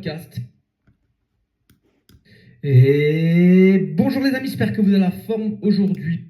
Podcast. Et bonjour les amis, j'espère que vous avez la forme aujourd'hui.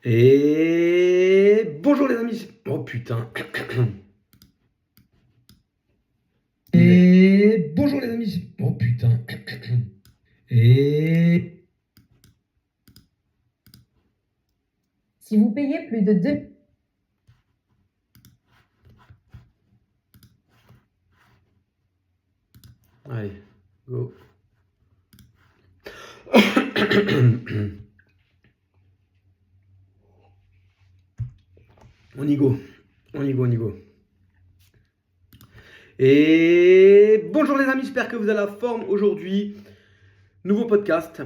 Et bonjour les amis. Oh putain. Et bonjour les amis. Oh putain. Et Si vous payez plus de 2... Allez, go. On y go. On y go, on y go. Et bonjour les amis, j'espère que vous avez la forme aujourd'hui. Nouveau podcast,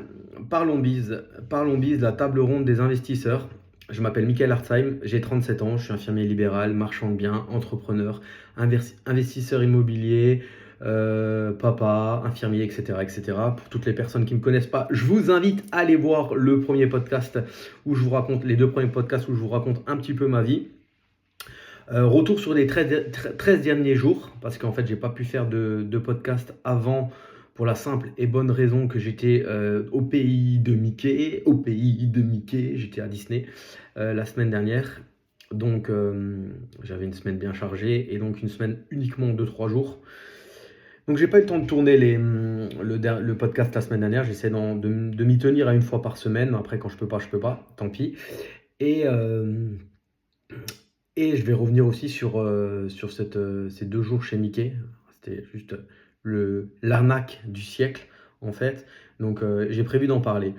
Parlons Bise. Parlons Bise, la table ronde des investisseurs. Je m'appelle Michael Hartzheim, j'ai 37 ans, je suis infirmier libéral, marchand de biens, entrepreneur, investisseur immobilier, papa, infirmier, etc., etc. Pour toutes les personnes qui ne me connaissent pas, je vous invite à aller voir le premier podcast où je vous raconte, les deux premiers podcasts où je vous raconte un petit peu ma vie. Retour sur les 13 derniers jours, parce qu'en fait, j'ai pas pu faire de podcast avant pour la simple et bonne raison que j'étais au pays de Mickey, j'étais à Disney la semaine dernière. Donc, j'avais une semaine bien chargée et donc une semaine uniquement de 3 jours. Donc, j'ai pas eu le temps de tourner le podcast la semaine dernière. J'essaie de m'y tenir à une fois par semaine. Après, quand je peux pas, tant pis. Et je vais revenir aussi sur ces 2 jours chez Mickey. C'était juste l'arnaque du siècle, en fait. Donc, j'ai prévu d'en parler.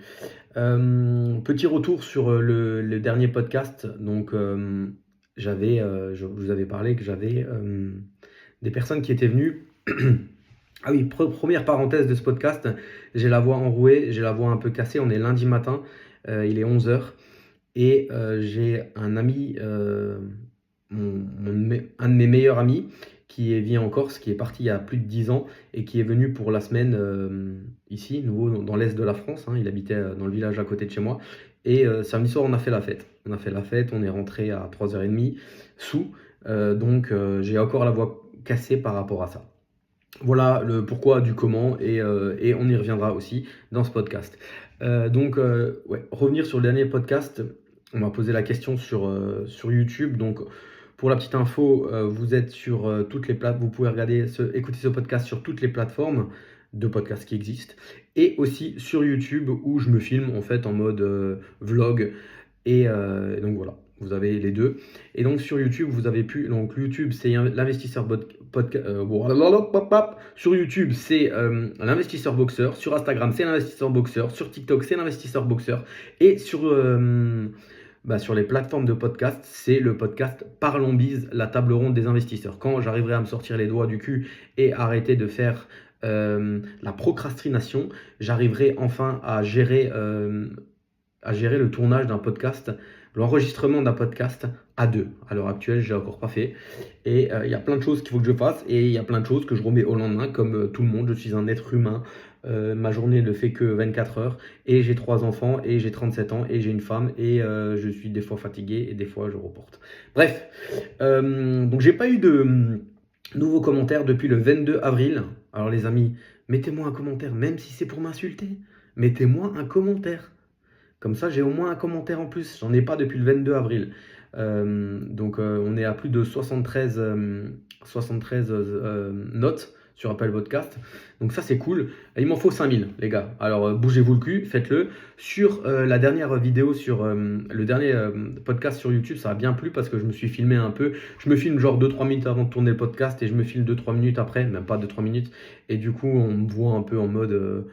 Petit retour sur le dernier podcast. Donc, je vous avais parlé que j'avais des personnes qui étaient venues. Ah oui, première parenthèse de ce podcast, j'ai la voix enrouée, j'ai la voix un peu cassée. On est lundi matin, il est 11h. Et j'ai un ami, un de mes meilleurs amis qui vit en Corse, qui est parti il y a plus de 10 ans et qui est venu pour la semaine ici, nouveau dans l'est de la France. Il habitait dans le village à côté de chez moi. Et samedi soir, on a fait la fête. On est rentré à 3h30 sous. Donc j'ai encore la voix cassée par rapport à ça. Voilà le pourquoi du comment et on y reviendra aussi dans ce podcast. Donc, revenir sur le dernier podcast, on m'a posé la question sur YouTube. Donc, pour la petite info, vous êtes sur toutes les plateformes, vous pouvez écouter ce podcast sur toutes les plateformes de podcasts qui existent et aussi sur YouTube où je me filme en fait en mode vlog et donc voilà. Vous avez les deux. Et donc sur YouTube, vous avez pu. Donc YouTube, c'est l'investisseur podcast. Sur YouTube, c'est l'investisseur boxeur. Sur Instagram, c'est l'investisseur boxeur. Sur TikTok, c'est l'investisseur boxeur. Et sur les plateformes de podcast, c'est le podcast Parlons Bise, la table ronde des investisseurs. Quand j'arriverai à me sortir les doigts du cul et arrêter de faire la procrastination, j'arriverai enfin à gérer le tournage d'un podcast, l'enregistrement d'un podcast à 2. À l'heure actuelle, je l'ai encore pas fait. Et il y a plein de choses qu'il faut que je fasse et il y a plein de choses que je remets au lendemain, comme tout le monde. Je suis un être humain. Ma journée ne fait que 24 heures et j'ai 3 enfants et j'ai 37 ans et j'ai une femme et je suis des fois fatigué et des fois je reporte. Bref, donc j'ai pas eu de nouveaux commentaires depuis le 22 avril. Alors les amis, mettez-moi un commentaire, même si c'est pour m'insulter. Mettez-moi un commentaire. Comme ça, j'ai au moins un commentaire en plus. J'en ai pas depuis le 22 avril. Donc, on est à plus de 73 notes sur Apple Podcast. Donc, ça, c'est cool. Il m'en faut 5000, les gars. Alors, bougez-vous le cul, faites-le. Sur la dernière vidéo, sur le dernier podcast sur YouTube, ça a bien plu parce que je me suis filmé un peu. Je me filme genre 2-3 minutes avant de tourner le podcast et je me filme 2-3 minutes après, même pas 2-3 minutes. Et du coup, on me voit un peu en mode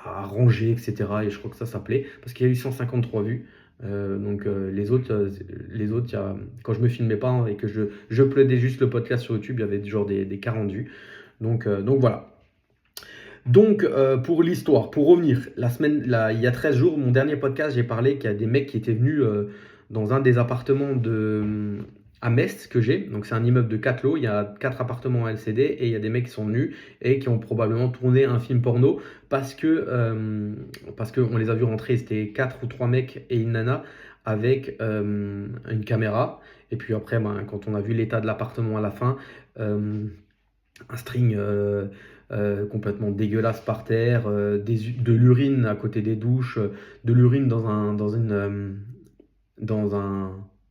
à ranger, etc. Et je crois que ça plaît parce qu'il y a eu 153 vues. Donc les autres, quand je me filmais pas et que je uploadais juste le podcast sur YouTube, il y avait genre des 40 vues. Donc voilà. Donc, pour l'histoire, pour revenir, il y a 13 jours, mon dernier podcast, j'ai parlé qu'il y a des mecs qui étaient venus dans un des appartements à Metz que j'ai. Donc, c'est un immeuble de 4 lots. Il y a 4 appartements en LCD et il y a des mecs qui sont venus et qui ont probablement tourné un film porno parce que on les a vus rentrer. C'était 4 ou 3 mecs et une nana avec une caméra. Et puis après, quand on a vu l'état de l'appartement à la fin, un string complètement dégueulasse par terre, de l'urine à côté des douches, de l'urine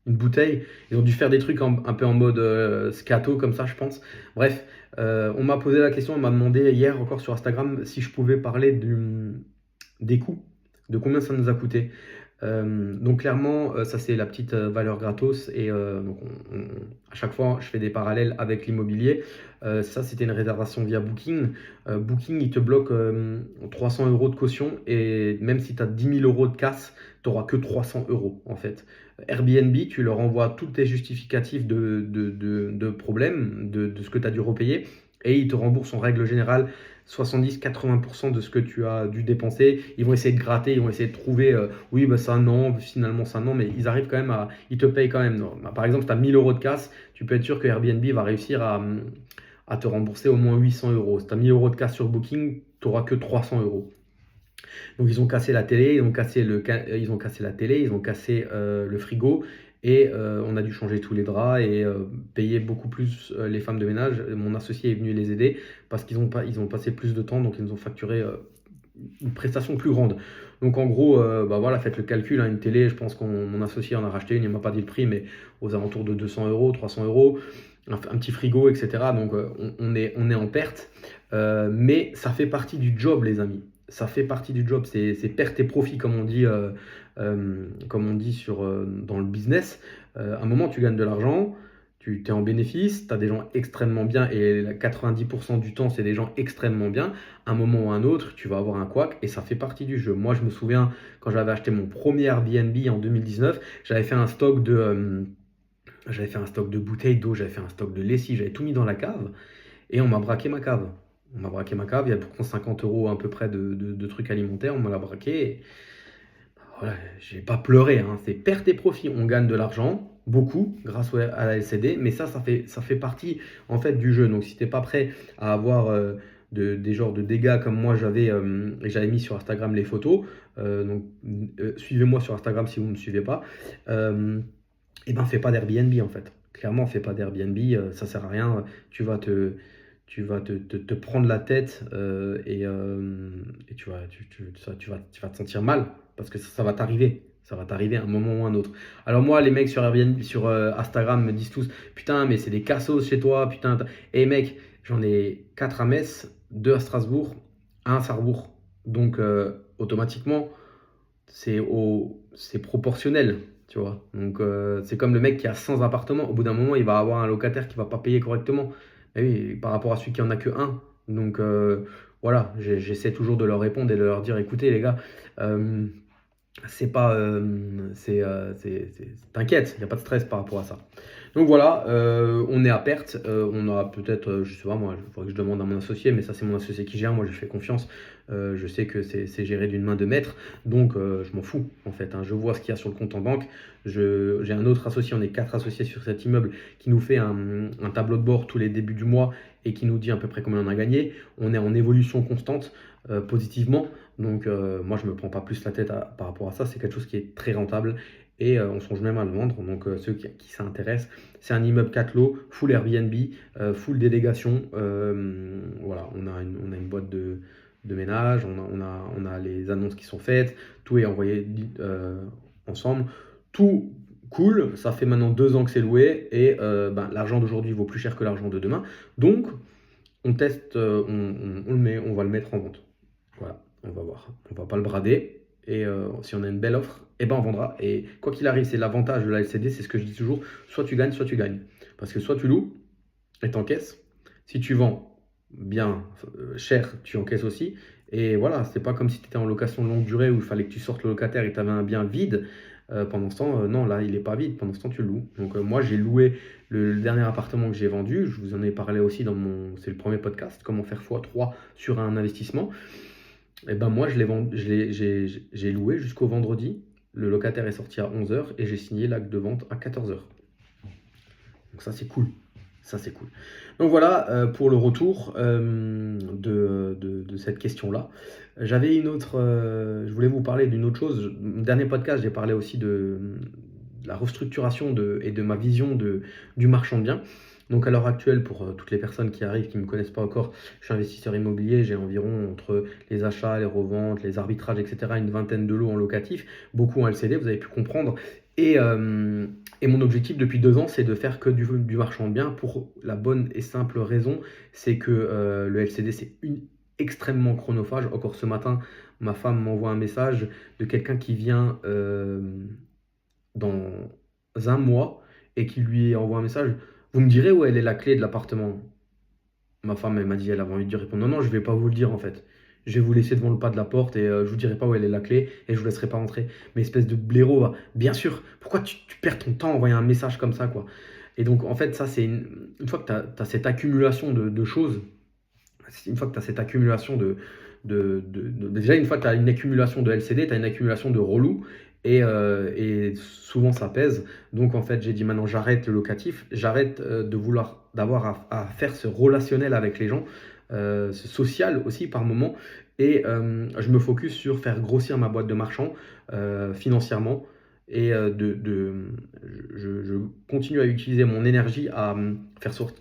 une bouteille. Ils ont dû faire des trucs un peu en mode scato comme ça, je pense. Bref, on m'a posé la question, on m'a demandé hier encore sur Instagram si je pouvais parler des coûts, de combien ça nous a coûté. Donc clairement, ça c'est la petite valeur gratos et donc à chaque fois je fais des parallèles avec l'immobilier. Ça c'était une réservation via Booking. Booking il te bloque 300 euros de caution et même si tu as 10 000 euros de casse, tu n'auras que 300 euros en fait. Airbnb, tu leur envoies tous tes justificatifs de problèmes, de ce que tu as dû repayer et ils te remboursent en règle générale 70-80% de ce que tu as dû dépenser. Ils vont essayer de gratter, ils vont essayer de trouver oui, bah ça non, finalement ça non, mais ils arrivent quand même ils te payent quand même. Non. Bah, par exemple, si tu as 1000 euros de casse, tu peux être sûr que Airbnb va réussir à te rembourser au moins 800 euros. Si tu as 1000 euros de casse sur Booking, tu n'auras que 300 euros. Donc ils ont cassé la télé, ils ont cassé la télé, ils ont cassé le frigo et on a dû changer tous les draps et payer beaucoup plus les femmes de ménage. Mon associé est venu les aider parce qu'ils ont passé plus de temps, donc ils nous ont facturé une prestation plus grande. Donc en gros, bah voilà, faites le calcul, hein, une télé, je pense que mon associé en a racheté une, il ne m'a pas dit le prix, mais aux alentours de 200 euros, 300 euros, un petit frigo, etc. Donc on est en perte, mais ça fait partie du job, les amis. Ça fait partie du job, c'est perte et profit, comme on dit, dans le business. À un moment, tu gagnes de l'argent, tu es en bénéfice, tu as des gens extrêmement bien, et 90% du temps, c'est des gens extrêmement bien. À un moment ou à un autre, tu vas avoir un couac, et ça fait partie du jeu. Moi, je me souviens, quand j'avais acheté mon premier Airbnb en 2019, j'avais fait un stock de bouteilles d'eau, j'avais fait un stock de lessive, j'avais tout mis dans la cave, et on m'a braqué ma cave. On m'a braqué ma cave, il y a pour 50 euros à peu près de trucs alimentaires, on me l'a braqué. Et voilà, j'ai pas pleuré, hein. C'est perte et profit. On gagne de l'argent, beaucoup, grâce à la LCD, mais ça fait partie en fait du jeu. Donc si t'es pas prêt à avoir des genres de dégâts comme moi j'avais mis sur Instagram les photos, donc suivez-moi sur Instagram si vous ne me suivez pas, et ben fais pas d'Airbnb en fait. Clairement, fais pas d'Airbnb, ça sert à rien. Tu vas te prendre la tête et tu vas te sentir mal parce que ça va t'arriver. Ça va t'arriver à un moment ou un autre. Alors moi, les mecs sur Airbnb, sur Instagram me disent tous, putain, mais c'est des cassos chez toi, putain. Et mec, j'en ai 4 à Metz, 2 à Strasbourg, 1 à Sarrebourg. Donc automatiquement, c'est proportionnel, tu vois. Donc c'est comme le mec qui a 100 appartements. Au bout d'un moment, il va avoir un locataire qui va pas payer correctement. Et oui, par rapport à celui qui en a que un. Donc voilà, j'essaie toujours de leur répondre et de leur dire, écoutez les gars, c'est pas, t'inquiète, il n'y a pas de stress par rapport à ça. Donc voilà, on est à perte, on aura peut-être, je sais pas moi, il faudrait que je demande à mon associé, mais ça c'est mon associé qui gère, moi je lui fais confiance, je sais que c'est géré d'une main de maître, donc je m'en fous en fait, hein. Je vois ce qu'il y a sur le compte en banque, j'ai un autre associé, on est 4 associés sur cet immeuble, qui nous fait un tableau de bord tous les débuts du mois et qui nous dit à peu près combien on a gagné. On est en évolution constante, positivement, donc moi je me prends pas plus la tête par rapport à ça, c'est quelque chose qui est très rentable et on songe même à le vendre. Donc ceux qui s'intéressent, c'est un immeuble 4 lots, full Airbnb, full délégation. Voilà, on a une boîte de ménage, on a les annonces qui sont faites, tout est envoyé ensemble, tout cool. Ça fait maintenant 2 ans que c'est loué et l'argent d'aujourd'hui vaut plus cher que l'argent de demain, donc on teste, on va le mettre en vente. Voilà, on va voir, on va pas le brader. Et si on a une belle offre, eh ben on vendra. Et quoi qu'il arrive, c'est l'avantage de la LCD, c'est ce que je dis toujours, soit tu gagnes, soit tu gagnes. Parce que soit tu loues et t'encaisses, si tu vends bien cher, tu encaisses aussi. Et voilà, c'est pas comme si tu étais en location longue durée où il fallait que tu sortes le locataire et que tu avais un bien vide. Pendant ce temps, non, là, il n'est pas vide. Pendant ce temps, tu le loues. Donc, moi, j'ai loué le dernier appartement que j'ai vendu. Je vous en ai parlé aussi c'est le premier podcast, comment faire x3 sur un investissement. Et ben moi, j'ai loué jusqu'au vendredi. Le locataire est sorti à 11h et j'ai signé l'acte de vente à 14h. Donc ça, c'est cool. Ça, c'est cool. Donc voilà pour le retour de cette question-là. J'avais une autre. Je voulais vous parler d'une autre chose. Mon dernier podcast, j'ai parlé aussi de la restructuration et de ma vision du marchand de biens. Donc à l'heure actuelle, pour toutes les personnes qui arrivent, qui ne me connaissent pas encore, je suis investisseur immobilier. J'ai environ, entre les achats, les reventes, les arbitrages, etc., une vingtaine de lots en locatif, beaucoup en LCD, vous avez pu comprendre. Et mon objectif depuis 2 ans, c'est de faire que du marchand de biens pour la bonne et simple raison, c'est que le LCD, c'est extrêmement chronophage. Encore ce matin, ma femme m'envoie un message de quelqu'un qui vient dans un mois et qui lui envoie un message. Vous me direz où elle est la clé de l'appartement? Ma femme, elle m'a dit, elle avait envie de lui répondre. Non, non, je ne vais pas vous le dire en fait. Je vais vous laisser devant le pas de la porte et je vous dirai pas où elle est la clé et je vous laisserai pas rentrer. Mais espèce de blaireau, va. Bien sûr, pourquoi tu perds ton temps à envoyer un message comme ça, quoi? Et donc, en fait, ça, c'est une fois que tu as cette accumulation de choses, une fois que tu as cette accumulation déjà, une fois que tu as une accumulation de LCD, tu as une accumulation de relous et souvent ça pèse. Donc en fait, j'ai dit maintenant j'arrête le locatif, j'arrête d'avoir à faire ce relationnel avec les gens, ce social aussi par moment, et je me focus sur faire grossir ma boîte de marchand financièrement. Et je continue à utiliser mon énergie à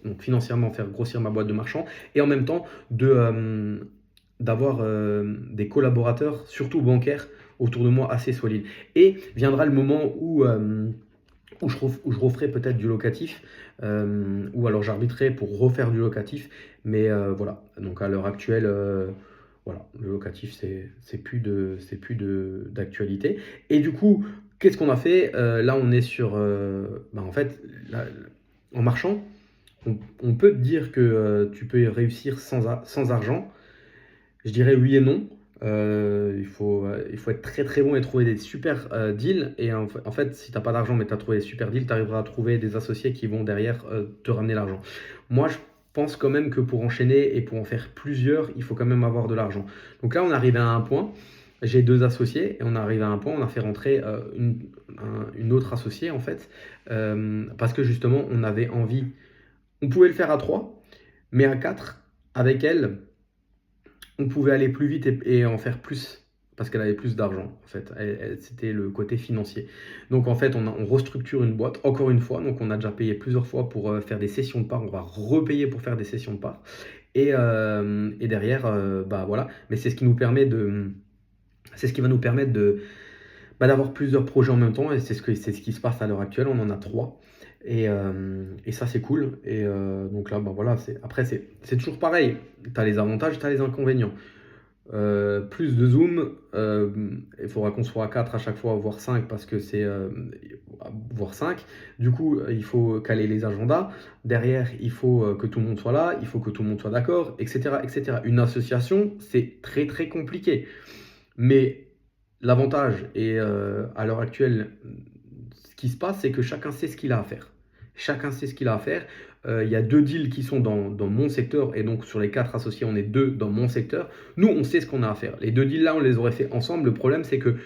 donc financièrement faire grossir ma boîte de marchand et en même temps d'avoir des collaborateurs, surtout bancaires, autour de moi assez solides. Et viendra le moment où je referai peut-être du locatif, ou alors j'arbitrerai pour refaire du locatif. Mais voilà, donc à l'heure actuelle, voilà, le locatif, c'est plus d'actualité. Et du coup, qu'est-ce qu'on a fait? Là, on est sur... en fait, là, en marchand, on peut te dire que tu peux réussir sans argent. Je dirais oui et non. Il faut être très très bon et trouver des super deals. Et en fait, si tu n'as pas d'argent mais tu as trouvé des super deals, tu arriveras à trouver des associés qui vont derrière te ramener l'argent. Moi, je pense quand même que pour enchaîner et pour en faire plusieurs, il faut quand même avoir de l'argent. Donc là, on arrive à un point. J'ai 2 associés et on arrive à un point, on a fait rentrer une autre associée en fait, parce que justement, on avait envie. On pouvait le faire à 3, mais à 4, avec elle, on pouvait aller plus vite et en faire plus parce qu'elle avait plus d'argent en fait. C'était le côté financier. Donc en fait, on restructure une boîte encore une fois. Donc on a déjà payé plusieurs fois pour faire des cessions de parts. On va repayer pour faire des cessions de parts. Et derrière, voilà. Mais c'est ce qui nous permet c'est ce qui va nous permettre d'avoir plusieurs projets en même temps. Et c'est ce qui se passe à l'heure actuelle. On en a 3. Et ça, c'est cool. Et donc là, voilà, après, c'est toujours pareil. Tu as les avantages, tu as les inconvénients. Plus de zoom, il faudra qu'on soit à 4 à chaque fois, voire 5, parce que c'est voire 5. Du coup, il faut caler les agendas. Derrière, il faut que tout le monde soit là, il faut que tout le monde soit d'accord, etc., etc. Une association, c'est très, très compliqué. Mais l'avantage, et à l'heure actuelle, ce qui se passe, c'est que chacun sait ce qu'il a à faire. Chacun sait ce qu'il a à faire. Il y a 2 deals qui sont dans mon secteur, et donc sur les 4 associés, on est 2 dans mon secteur. Nous, on sait ce qu'on a à faire. Les 2 deals là, on les aurait fait ensemble. Le problème, c'est que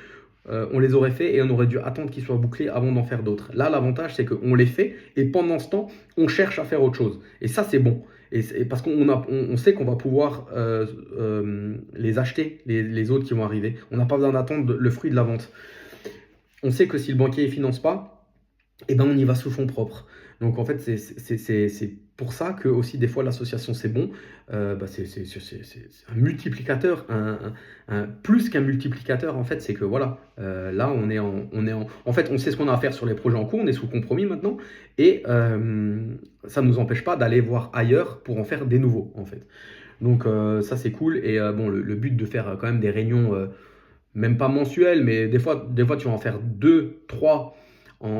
on les aurait fait et on aurait dû attendre qu'ils soient bouclés avant d'en faire d'autres. Là, l'avantage, c'est qu'on les fait et pendant ce temps, on cherche à faire autre chose. Et ça, c'est bon. Et parce qu'on sait qu'on va pouvoir les acheter, les autres qui vont arriver. On n'a pas besoin d'attendre le fruit de la vente. On sait que si le banquier ne finance pas, eh ben on y va sous fonds propres. Donc en fait, c'est pour ça que aussi des fois l'association c'est bon. C'est un multiplicateur, plus qu'un multiplicateur en fait, c'est que voilà, là en fait on sait ce qu'on a à faire sur les projets en cours, on est sous compromis maintenant et ça ne nous empêche pas d'aller voir ailleurs pour en faire des nouveaux en fait. Donc ça c'est cool et le but de faire quand même des réunions, même pas mensuelles, mais des fois tu vas en faire 2, 3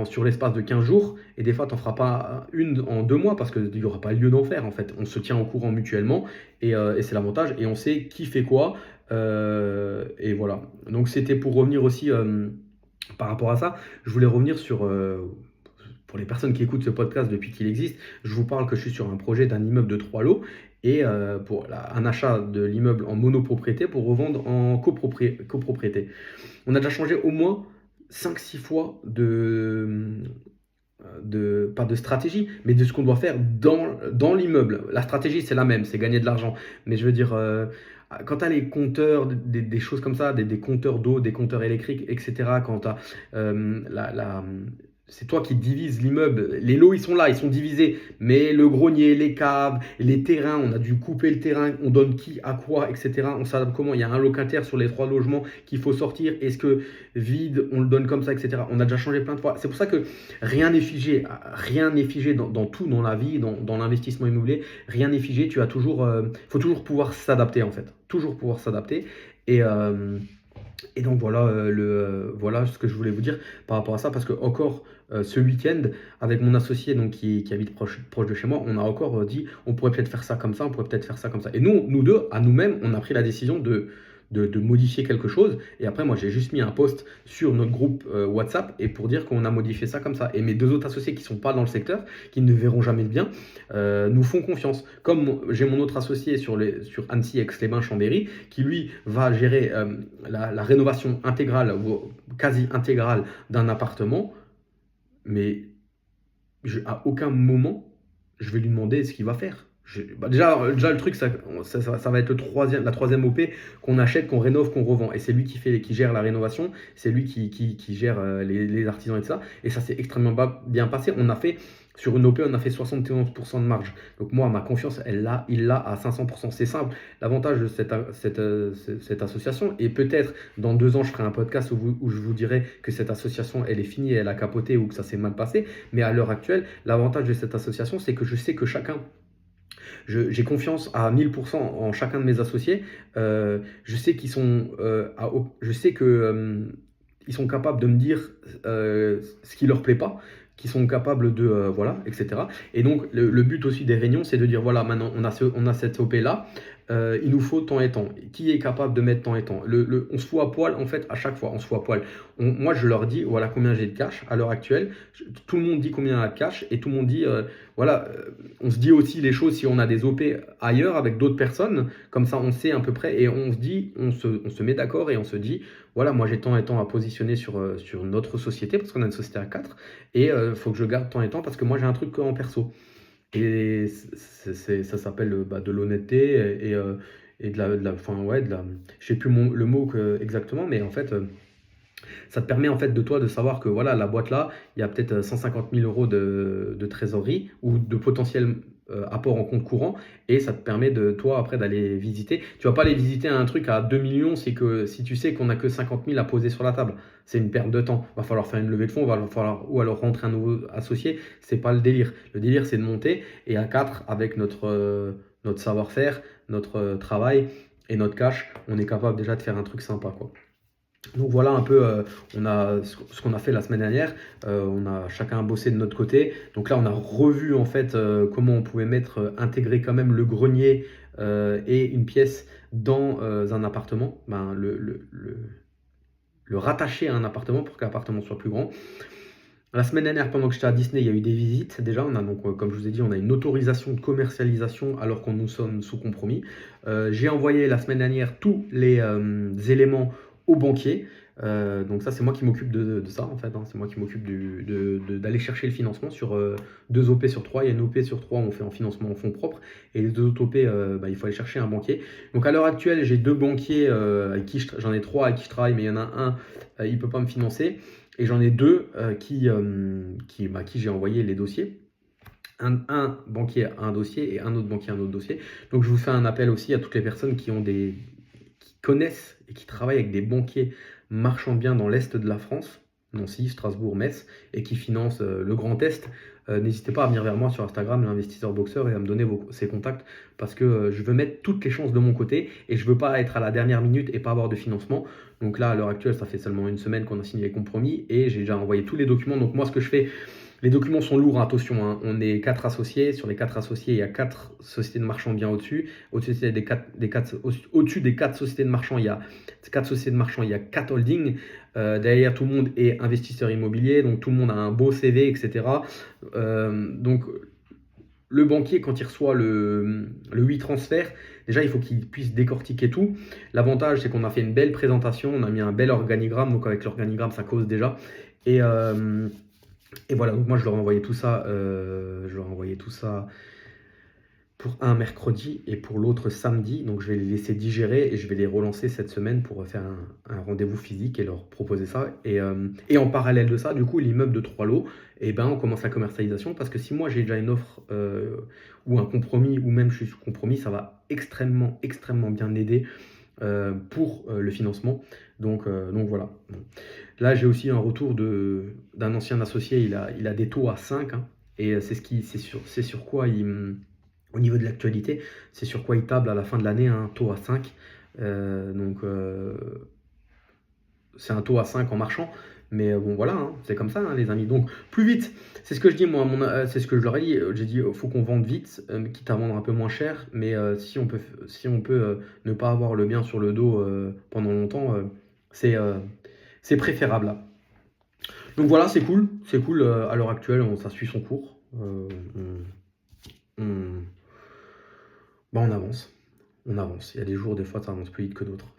sur l'espace de 15 jours, et des fois, tu n'en feras pas une en 2 mois parce qu'il n'y aura pas lieu d'en faire. En fait, on se tient au courant mutuellement, et c'est l'avantage, et on sait qui fait quoi, et voilà. Donc, c'était pour revenir aussi Par rapport à ça, je voulais revenir sur, pour les personnes qui écoutent ce podcast depuis qu'il existe, je vous parle que je suis sur un projet d'un immeuble de 3 lots et pour un achat de l'immeuble en monopropriété pour revendre en copropriété. On a déjà changé au moins 5-6 fois pas de stratégie, mais de ce qu'on doit faire dans l'immeuble. La stratégie, c'est la même, c'est gagner de l'argent. Mais je veux dire, quand tu as les compteurs, des choses comme ça, des compteurs d'eau, des compteurs électriques, etc., quand tu as c'est toi qui divises l'immeuble. Les lots, ils sont là, ils sont divisés. Mais le grenier, les caves, les terrains, on a dû couper le terrain. On donne qui à quoi, etc. On s'adapte comment? Il y a un locataire sur les 3 logements qu'il faut sortir. Est-ce que vide, on le donne comme ça, etc. On a déjà changé plein de fois. C'est pour ça que rien n'est figé. Rien n'est figé dans tout, dans la vie, dans l'investissement immobilier. Rien n'est figé. Tu as toujours, faut toujours pouvoir s'adapter, en fait. Toujours pouvoir s'adapter. Et donc voilà, voilà ce que je voulais vous dire par rapport à ça, parce que encore ce week-end, avec mon associé donc, qui habite proche de chez moi, on a encore dit on pourrait peut-être faire ça comme ça, on pourrait peut-être faire ça comme ça. Et nous deux, à nous-mêmes, on a pris la décision de modifier quelque chose. Et après, moi, j'ai juste mis un post sur notre groupe WhatsApp et pour dire qu'on a modifié ça comme ça. Et mes 2 autres associés qui ne sont pas dans le secteur, qui ne verront jamais le bien, nous font confiance. Comme j'ai mon autre associé sur Annecy, Aix-les-Bains, Chambéry, qui lui va gérer la rénovation intégrale ou quasi intégrale d'un appartement, mais à aucun moment, je vais lui demander ce qu'il va faire. Déjà, le truc, ça va être la troisième OP qu'on achète, qu'on rénove, qu'on revend. Et c'est lui qui gère la rénovation, c'est lui qui gère les artisans et tout ça. Et ça s'est extrêmement bien passé. Sur une OP, on a fait 71% de marge. Donc moi, ma confiance, il l'a à 500%. C'est simple. L'avantage de cette association, et peut-être dans 2 ans, je ferai un podcast où je vous dirai que cette association, elle est finie, elle a capoté ou que ça s'est mal passé. Mais à l'heure actuelle, l'avantage de cette association, c'est que je sais que j'ai confiance à 1000% en chacun de mes associés. Je sais qu'ils sont, ils sont capables de me dire ce qui leur plaît pas, qui sont capables de voilà, etc. Et donc le but aussi des réunions, c'est de dire voilà, maintenant on a cette OP là. Il nous faut temps et temps. Qui est capable de mettre temps et temps? On se fout à poil, en fait, à chaque fois, on se fout à poil. Moi, je leur dis, voilà combien j'ai de cash à l'heure actuelle. Tout le monde dit combien il a de cash et tout le monde dit, voilà, on se dit aussi les choses si on a des OP ailleurs avec d'autres personnes. Comme ça, on sait à peu près et on se dit, on se met d'accord et on se dit, voilà, moi j'ai temps et temps à positionner sur notre société parce qu'on a une société à 4 et il faut que je garde temps et temps parce que moi j'ai un truc en perso. Et ça s'appelle de l'honnêteté et enfin, ouais, je sais plus le mot exactement, mais en fait, ça te permet en fait de toi de savoir que voilà, la boîte là, il y a peut-être 150 000 euros de trésorerie ou de potentiel apport en compte courant et ça te permet de toi après d'aller visiter. Tu vas pas aller visiter un truc à 2 millions c'est que si tu sais qu'on a que 50 000 à poser sur la table. C'est une perte de temps. Va falloir faire une levée de fonds, ou alors rentrer un nouveau associé. C'est pas le délire. Le délire, c'est de monter et à 4, avec notre savoir-faire, notre travail et notre cash, on est capable déjà de faire un truc sympa, quoi. Donc voilà un peu ce qu'on a fait la semaine dernière. On a chacun bossé de notre côté. Donc là, on a revu en fait comment on pouvait intégrer quand même le grenier et une pièce dans un appartement. Le rattacher à un appartement pour que l'appartement soit plus grand. La semaine dernière, pendant que j'étais à Disney, il y a eu des visites. Déjà, on a donc, comme je vous ai dit, on a une autorisation de commercialisation alors qu'on nous sommes sous compromis. J'ai envoyé la semaine dernière tous les éléments au banquier. Donc ça, c'est moi qui m'occupe de ça en fait. C'est moi qui m'occupe d'aller chercher le financement sur 2 OP sur 3. Il y a une OP sur 3, on fait en financement en fonds propres. Et les 2 autres OP, il faut aller chercher un banquier. Donc à l'heure actuelle, j'ai 2 banquiers avec qui j'en ai 3 avec qui je travaille, mais il y en a un, il ne peut pas me financer. Et j'en ai 2 qui j'ai envoyé les dossiers. Un banquier a un dossier et un autre banquier a un autre dossier. Donc je vous fais un appel aussi à toutes les personnes qui connaissent et qui travaillent avec des banquiers marchand bien dans l'Est de la France, Nancy, Strasbourg, Metz, et qui financent le Grand Est. n'hésitez pas à venir vers moi sur Instagram, l'investisseur boxeur, et à me donner ses contacts parce que je veux mettre toutes les chances de mon côté et je veux pas être à la dernière minute et pas avoir de financement. Donc là, à l'heure actuelle, ça fait seulement une semaine qu'on a signé les compromis et j'ai déjà envoyé tous les documents. Donc moi, ce que je fais, les documents sont lourds, hein, attention, hein. On est 4 associés. Sur les 4 associés, il y a 4 sociétés de marchands bien au-dessus. Au-dessus des 4 sociétés de marchands, il y a 4 sociétés de marchands, il y a 4 holdings. Derrière, tout le monde est investisseur immobilier, donc tout le monde a un beau CV, etc. Donc le banquier, quand il reçoit le 8 transfert, déjà, il faut qu'il puisse décortiquer tout. L'avantage, c'est qu'on a fait une belle présentation, on a mis un bel organigramme, donc avec l'organigramme, ça cause déjà. Et voilà, donc moi je leur ai envoyé tout ça, pour un mercredi et pour l'autre samedi. Donc je vais les laisser digérer et je vais les relancer cette semaine pour faire un rendez-vous physique et leur proposer ça. Et en parallèle de ça, du coup, l'immeuble de 3 lots, et ben, on commence la commercialisation parce que si moi j'ai déjà une offre ou un compromis ou même je suis sous compromis, ça va extrêmement, extrêmement bien aider pour le financement. Donc voilà. Bon. Là, j'ai aussi un retour d'un ancien associé, il a des taux à 5, hein, et c'est sur quoi au niveau de l'actualité, c'est sur quoi il table à la fin de l'année, un taux à 5. C'est un taux à 5 en marchand. Mais bon, voilà, hein, c'est comme ça, hein, les amis. Donc, plus vite, c'est ce que je dis, moi, c'est ce que je leur ai dit. J'ai dit, faut qu'on vende vite, quitte à vendre un peu moins cher. Mais si on peut ne pas avoir le bien sur le dos pendant longtemps, c'est préférable, là. Donc voilà, c'est cool. C'est cool. À l'heure actuelle, ça suit son cours. On avance. On avance. Il y a des jours, des fois, ça avance plus vite que d'autres.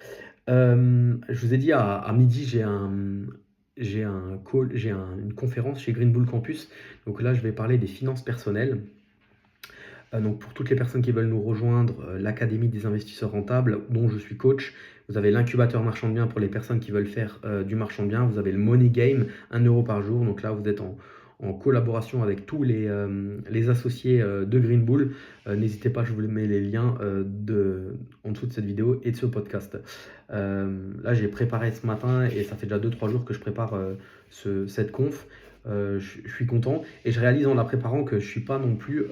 Je vous ai dit, à midi, j'ai un call, une conférence chez Green Bull Campus. Donc là, je vais parler des finances personnelles. Donc pour toutes les personnes qui veulent nous rejoindre, l'Académie des investisseurs rentables, dont je suis coach. Vous avez l'incubateur marchand de biens pour les personnes qui veulent faire du marchand de biens. Vous avez le Money Game, 1 euro par jour. Donc là, vous êtes en collaboration avec tous les associés de Green Bull. N'hésitez pas, je vous mets les liens en dessous de cette vidéo et de ce podcast. Là, j'ai préparé ce matin et ça fait déjà 2-3 jours que je prépare cette conf. Je suis content et je réalise en la préparant que je suis pas non plus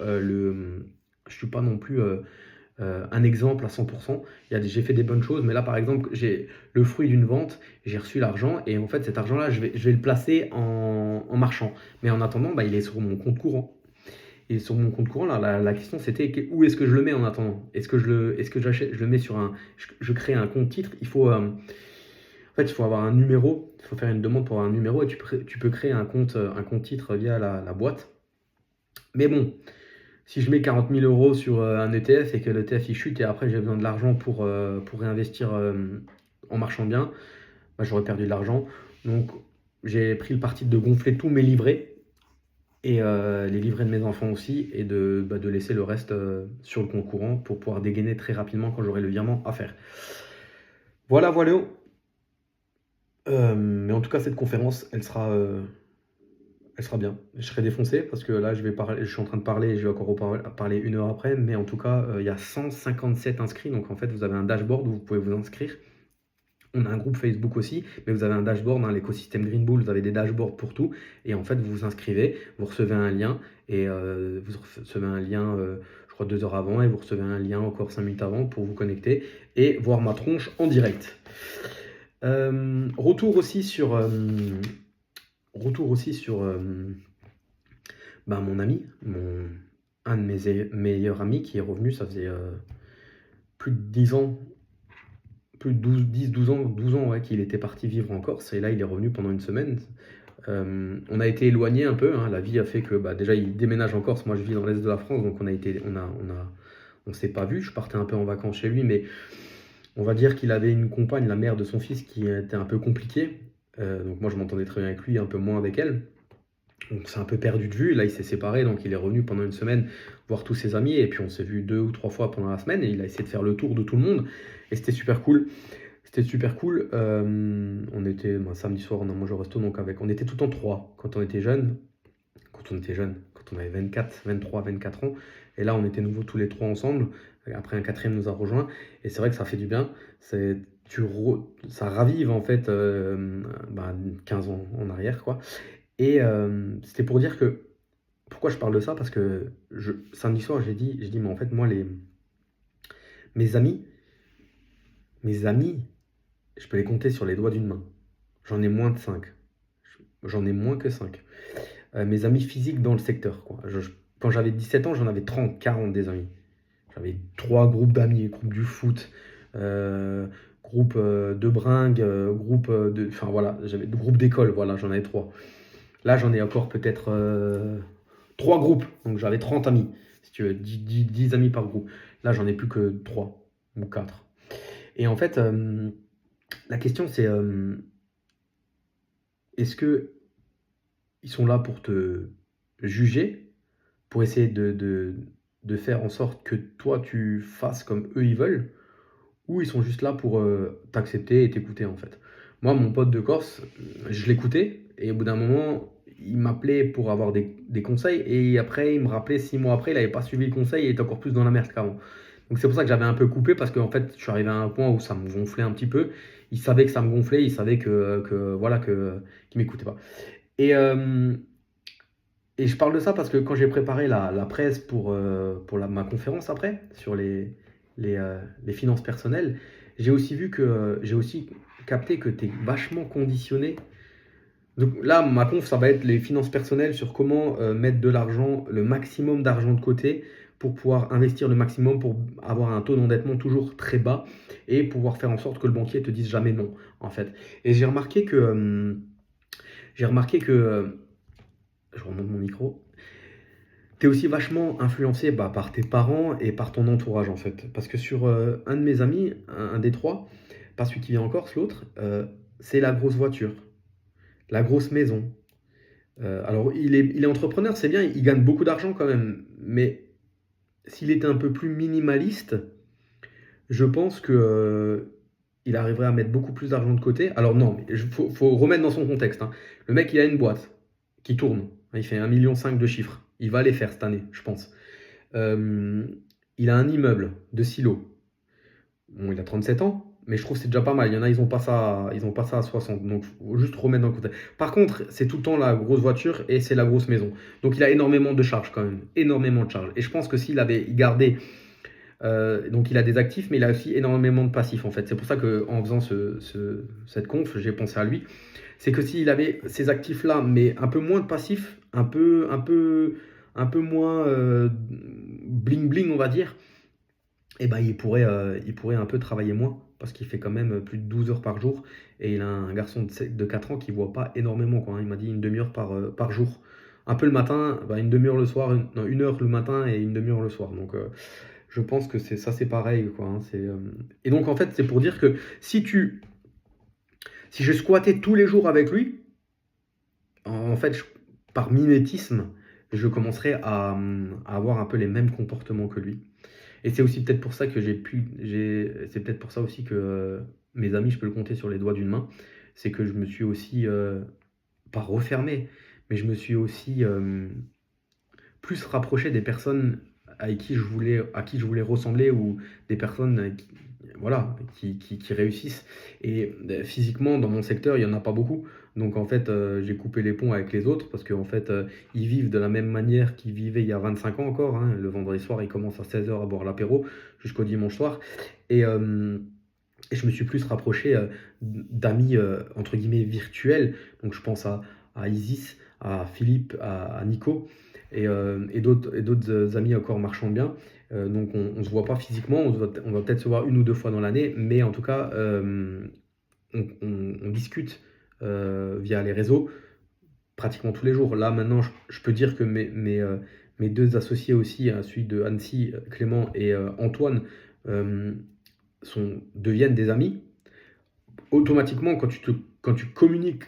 un exemple à 100%. J'ai fait des bonnes choses, mais là par exemple j'ai le fruit d'une vente, j'ai reçu l'argent et en fait cet argent-là je vais le placer en marchand. Mais en attendant, il est sur mon compte courant. Et sur mon compte courant, là, la question c'était où est-ce que je le mets en attendant? Est-ce que je le mets je crée un compte titre? Il faut avoir un numéro, il faut faire une demande pour avoir un numéro et tu peux créer un compte titre via la boîte. Mais bon, si je mets 40 000 euros sur un ETF et que l'ETF il chute et après j'ai besoin de l'argent pour réinvestir en marchand bien, j'aurais perdu de l'argent. Donc j'ai pris le parti de gonfler tous mes livrets et les livrets de mes enfants aussi et de laisser le reste sur le compte courant pour pouvoir dégainer très rapidement quand j'aurai le virement à faire. Voilà. Mais en tout cas, cette conférence, elle sera bien. Je serai défoncé parce que là, je suis en train de parler et je vais encore parler 1 heure après. Mais en tout cas, il y a 157 inscrits. Donc en fait, vous avez un dashboard où vous pouvez vous inscrire. On a un groupe Facebook aussi, mais vous avez un dashboard, hein, l'écosystème Green Bull, vous avez des dashboards pour tout. Et en fait, vous vous inscrivez, vous recevez un lien et vous recevez un lien, je crois 2 heures avant, et vous recevez un lien encore 5 minutes avant pour vous connecter et voir ma tronche en direct. Retour aussi sur mon ami, un de mes meilleurs amis qui est revenu, ça faisait plus de 10 ans, plus de 12 ans ouais, qu'il était parti vivre en Corse et là il est revenu pendant une semaine. On a été éloignés un peu, hein, la vie a fait que déjà il déménage en Corse, moi je vis dans l'est de la France donc on s'est pas vu, je partais un peu en vacances chez lui mais on va dire qu'il avait une compagne, la mère de son fils, qui était un peu compliquée. Donc moi je m'entendais très bien avec lui, un peu moins avec elle. Donc c'est un peu perdu de vue. Là il s'est séparé, donc il est revenu pendant une semaine voir tous ses amis. Et puis on s'est vu 2 ou 3 fois pendant la semaine. Et il a essayé de faire le tour de tout le monde. Et c'était super cool. On était samedi soir, on a mangé au resto. Donc on était tout le temps 3 quand on était jeune. Quand on avait 24, 23, 24 ans. Et là on était nouveau tous les 3 ensemble. Après un 4e nous a rejoint. Et c'est vrai que ça fait du bien. Ça ravive en fait 15 ans en arrière quoi. Et c'était pour dire que pourquoi je parle de ça? Parce que samedi soir, j'ai dit, mais en fait, moi, mes amis, mes amis, je peux les compter sur les doigts d'une main. J'en ai moins de 5. J'en ai moins que 5. Mes amis physiques dans le secteur, quoi. Quand j'avais 17 ans, j'en avais 30, 40 des amis. J'avais 3 groupes d'amis, groupe du foot, groupe de bringue, enfin voilà, j'avais groupe d'école, voilà, j'en avais 3. Là, j'en ai encore peut-être 3 groupes, donc j'avais 30 amis, si tu veux, 10 amis par groupe. Là, j'en ai plus que 3 ou 4. Et en fait, la question c'est, est-ce que ils sont là pour te juger, pour essayer de faire en sorte que toi tu fasses comme eux ils veulent, ou ils sont juste là pour t'accepter et t'écouter en fait. Moi, mon pote de Corse, je l'écoutais et au bout d'un moment, il m'appelait pour avoir des conseils et après, il me rappelait 6 mois après, il n'avait pas suivi le conseil et il était encore plus dans la merde qu'avant. Donc c'est pour ça que j'avais un peu coupé parce qu'en fait, je suis arrivé à un point où ça me gonflait un petit peu. Il savait que ça me gonflait, il savait voilà, qu'il m'écoutait pas. Et, euh, et je parle de ça parce que quand j'ai préparé la presse pour ma conférence après, sur les finances personnelles, j'ai aussi capté que tu es vachement conditionné. Donc là, ma conf, ça va être les finances personnelles sur comment mettre de l'argent, le maximum d'argent de côté pour pouvoir investir le maximum, pour avoir un taux d'endettement toujours très bas et pouvoir faire en sorte que le banquier te dise jamais non, en fait. Et je remonte mon micro. Tu es aussi vachement influencé par tes parents et par ton entourage en fait. Parce que sur un de mes amis, un des 3, pas celui qui vient en Corse, l'autre, c'est la grosse voiture, la grosse maison. Alors il est entrepreneur, c'est bien, il gagne beaucoup d'argent quand même. Mais s'il était un peu plus minimaliste, je pense que il arriverait à mettre beaucoup plus d'argent de côté. Alors non, mais faut remettre dans son contexte, hein. Le mec, il a une boîte qui tourne. Il fait 1,5 million de chiffres. Il va les faire cette année, je pense. Euh, il a un immeuble de silo. Bon, il a 37 ans, mais je trouve que c'est déjà pas mal. Il y en a, ils ont pas ça à 60. Donc, faut juste remettre dans le contexte. Par contre, c'est tout le temps la grosse voiture et c'est la grosse maison. Donc, il a énormément de charges quand même. Énormément de charges. Et je pense que s'il avait gardé donc il a des actifs, mais il a aussi énormément de passifs en fait. C'est pour ça qu'en faisant cette conf, j'ai pensé à lui. C'est que s'il avait ces actifs-là, mais un peu moins de passifs, un peu moins bling bling, on va dire, et ben il pourrait un peu travailler moins parce qu'il fait quand même plus de 12 heures par jour et il a un garçon de 4 ans qui voit pas énormément quoi, hein. Il m'a dit une demi-heure par jour. Un peu le matin, une demi-heure le soir, non, 1 heure le matin et une demi-heure le soir. Donc je pense que c'est pareil quoi, hein. Et donc en fait c'est pour dire que si je squattais tous les jours avec lui, en fait par mimétisme, je commencerais à avoir un peu les mêmes comportements que lui. Et c'est aussi peut-être pour ça que c'est peut-être pour ça aussi que mes amis, je peux le compter sur les doigts d'une main. C'est que je me suis aussi, pas refermé, mais je me suis aussi plus rapproché des personnes à qui je voulais ressembler ou des personnes voilà, qui réussissent. Et physiquement, dans mon secteur, il n'y en a pas beaucoup. Donc en fait, j'ai coupé les ponts avec les autres parce qu'en fait, ils vivent de la même manière qu'ils vivaient il y a 25 ans encore, hein. Le vendredi soir, ils commencent à 16 h à boire l'apéro jusqu'au dimanche soir. Et je me suis plus rapproché d'amis, entre guillemets, virtuels. Donc je pense à Isis, à Philippe, à Nico et d'autres amis encore marchand bien. Donc on ne se voit pas physiquement, on va peut-être se voir 1 ou 2 fois dans l'année, mais en tout cas, on discute via les réseaux pratiquement tous les jours. Là maintenant, je peux dire que mes 2 associés aussi, hein, celui de Annecy, Clément et Antoine, euh, deviennent des amis. Automatiquement, quand tu communiques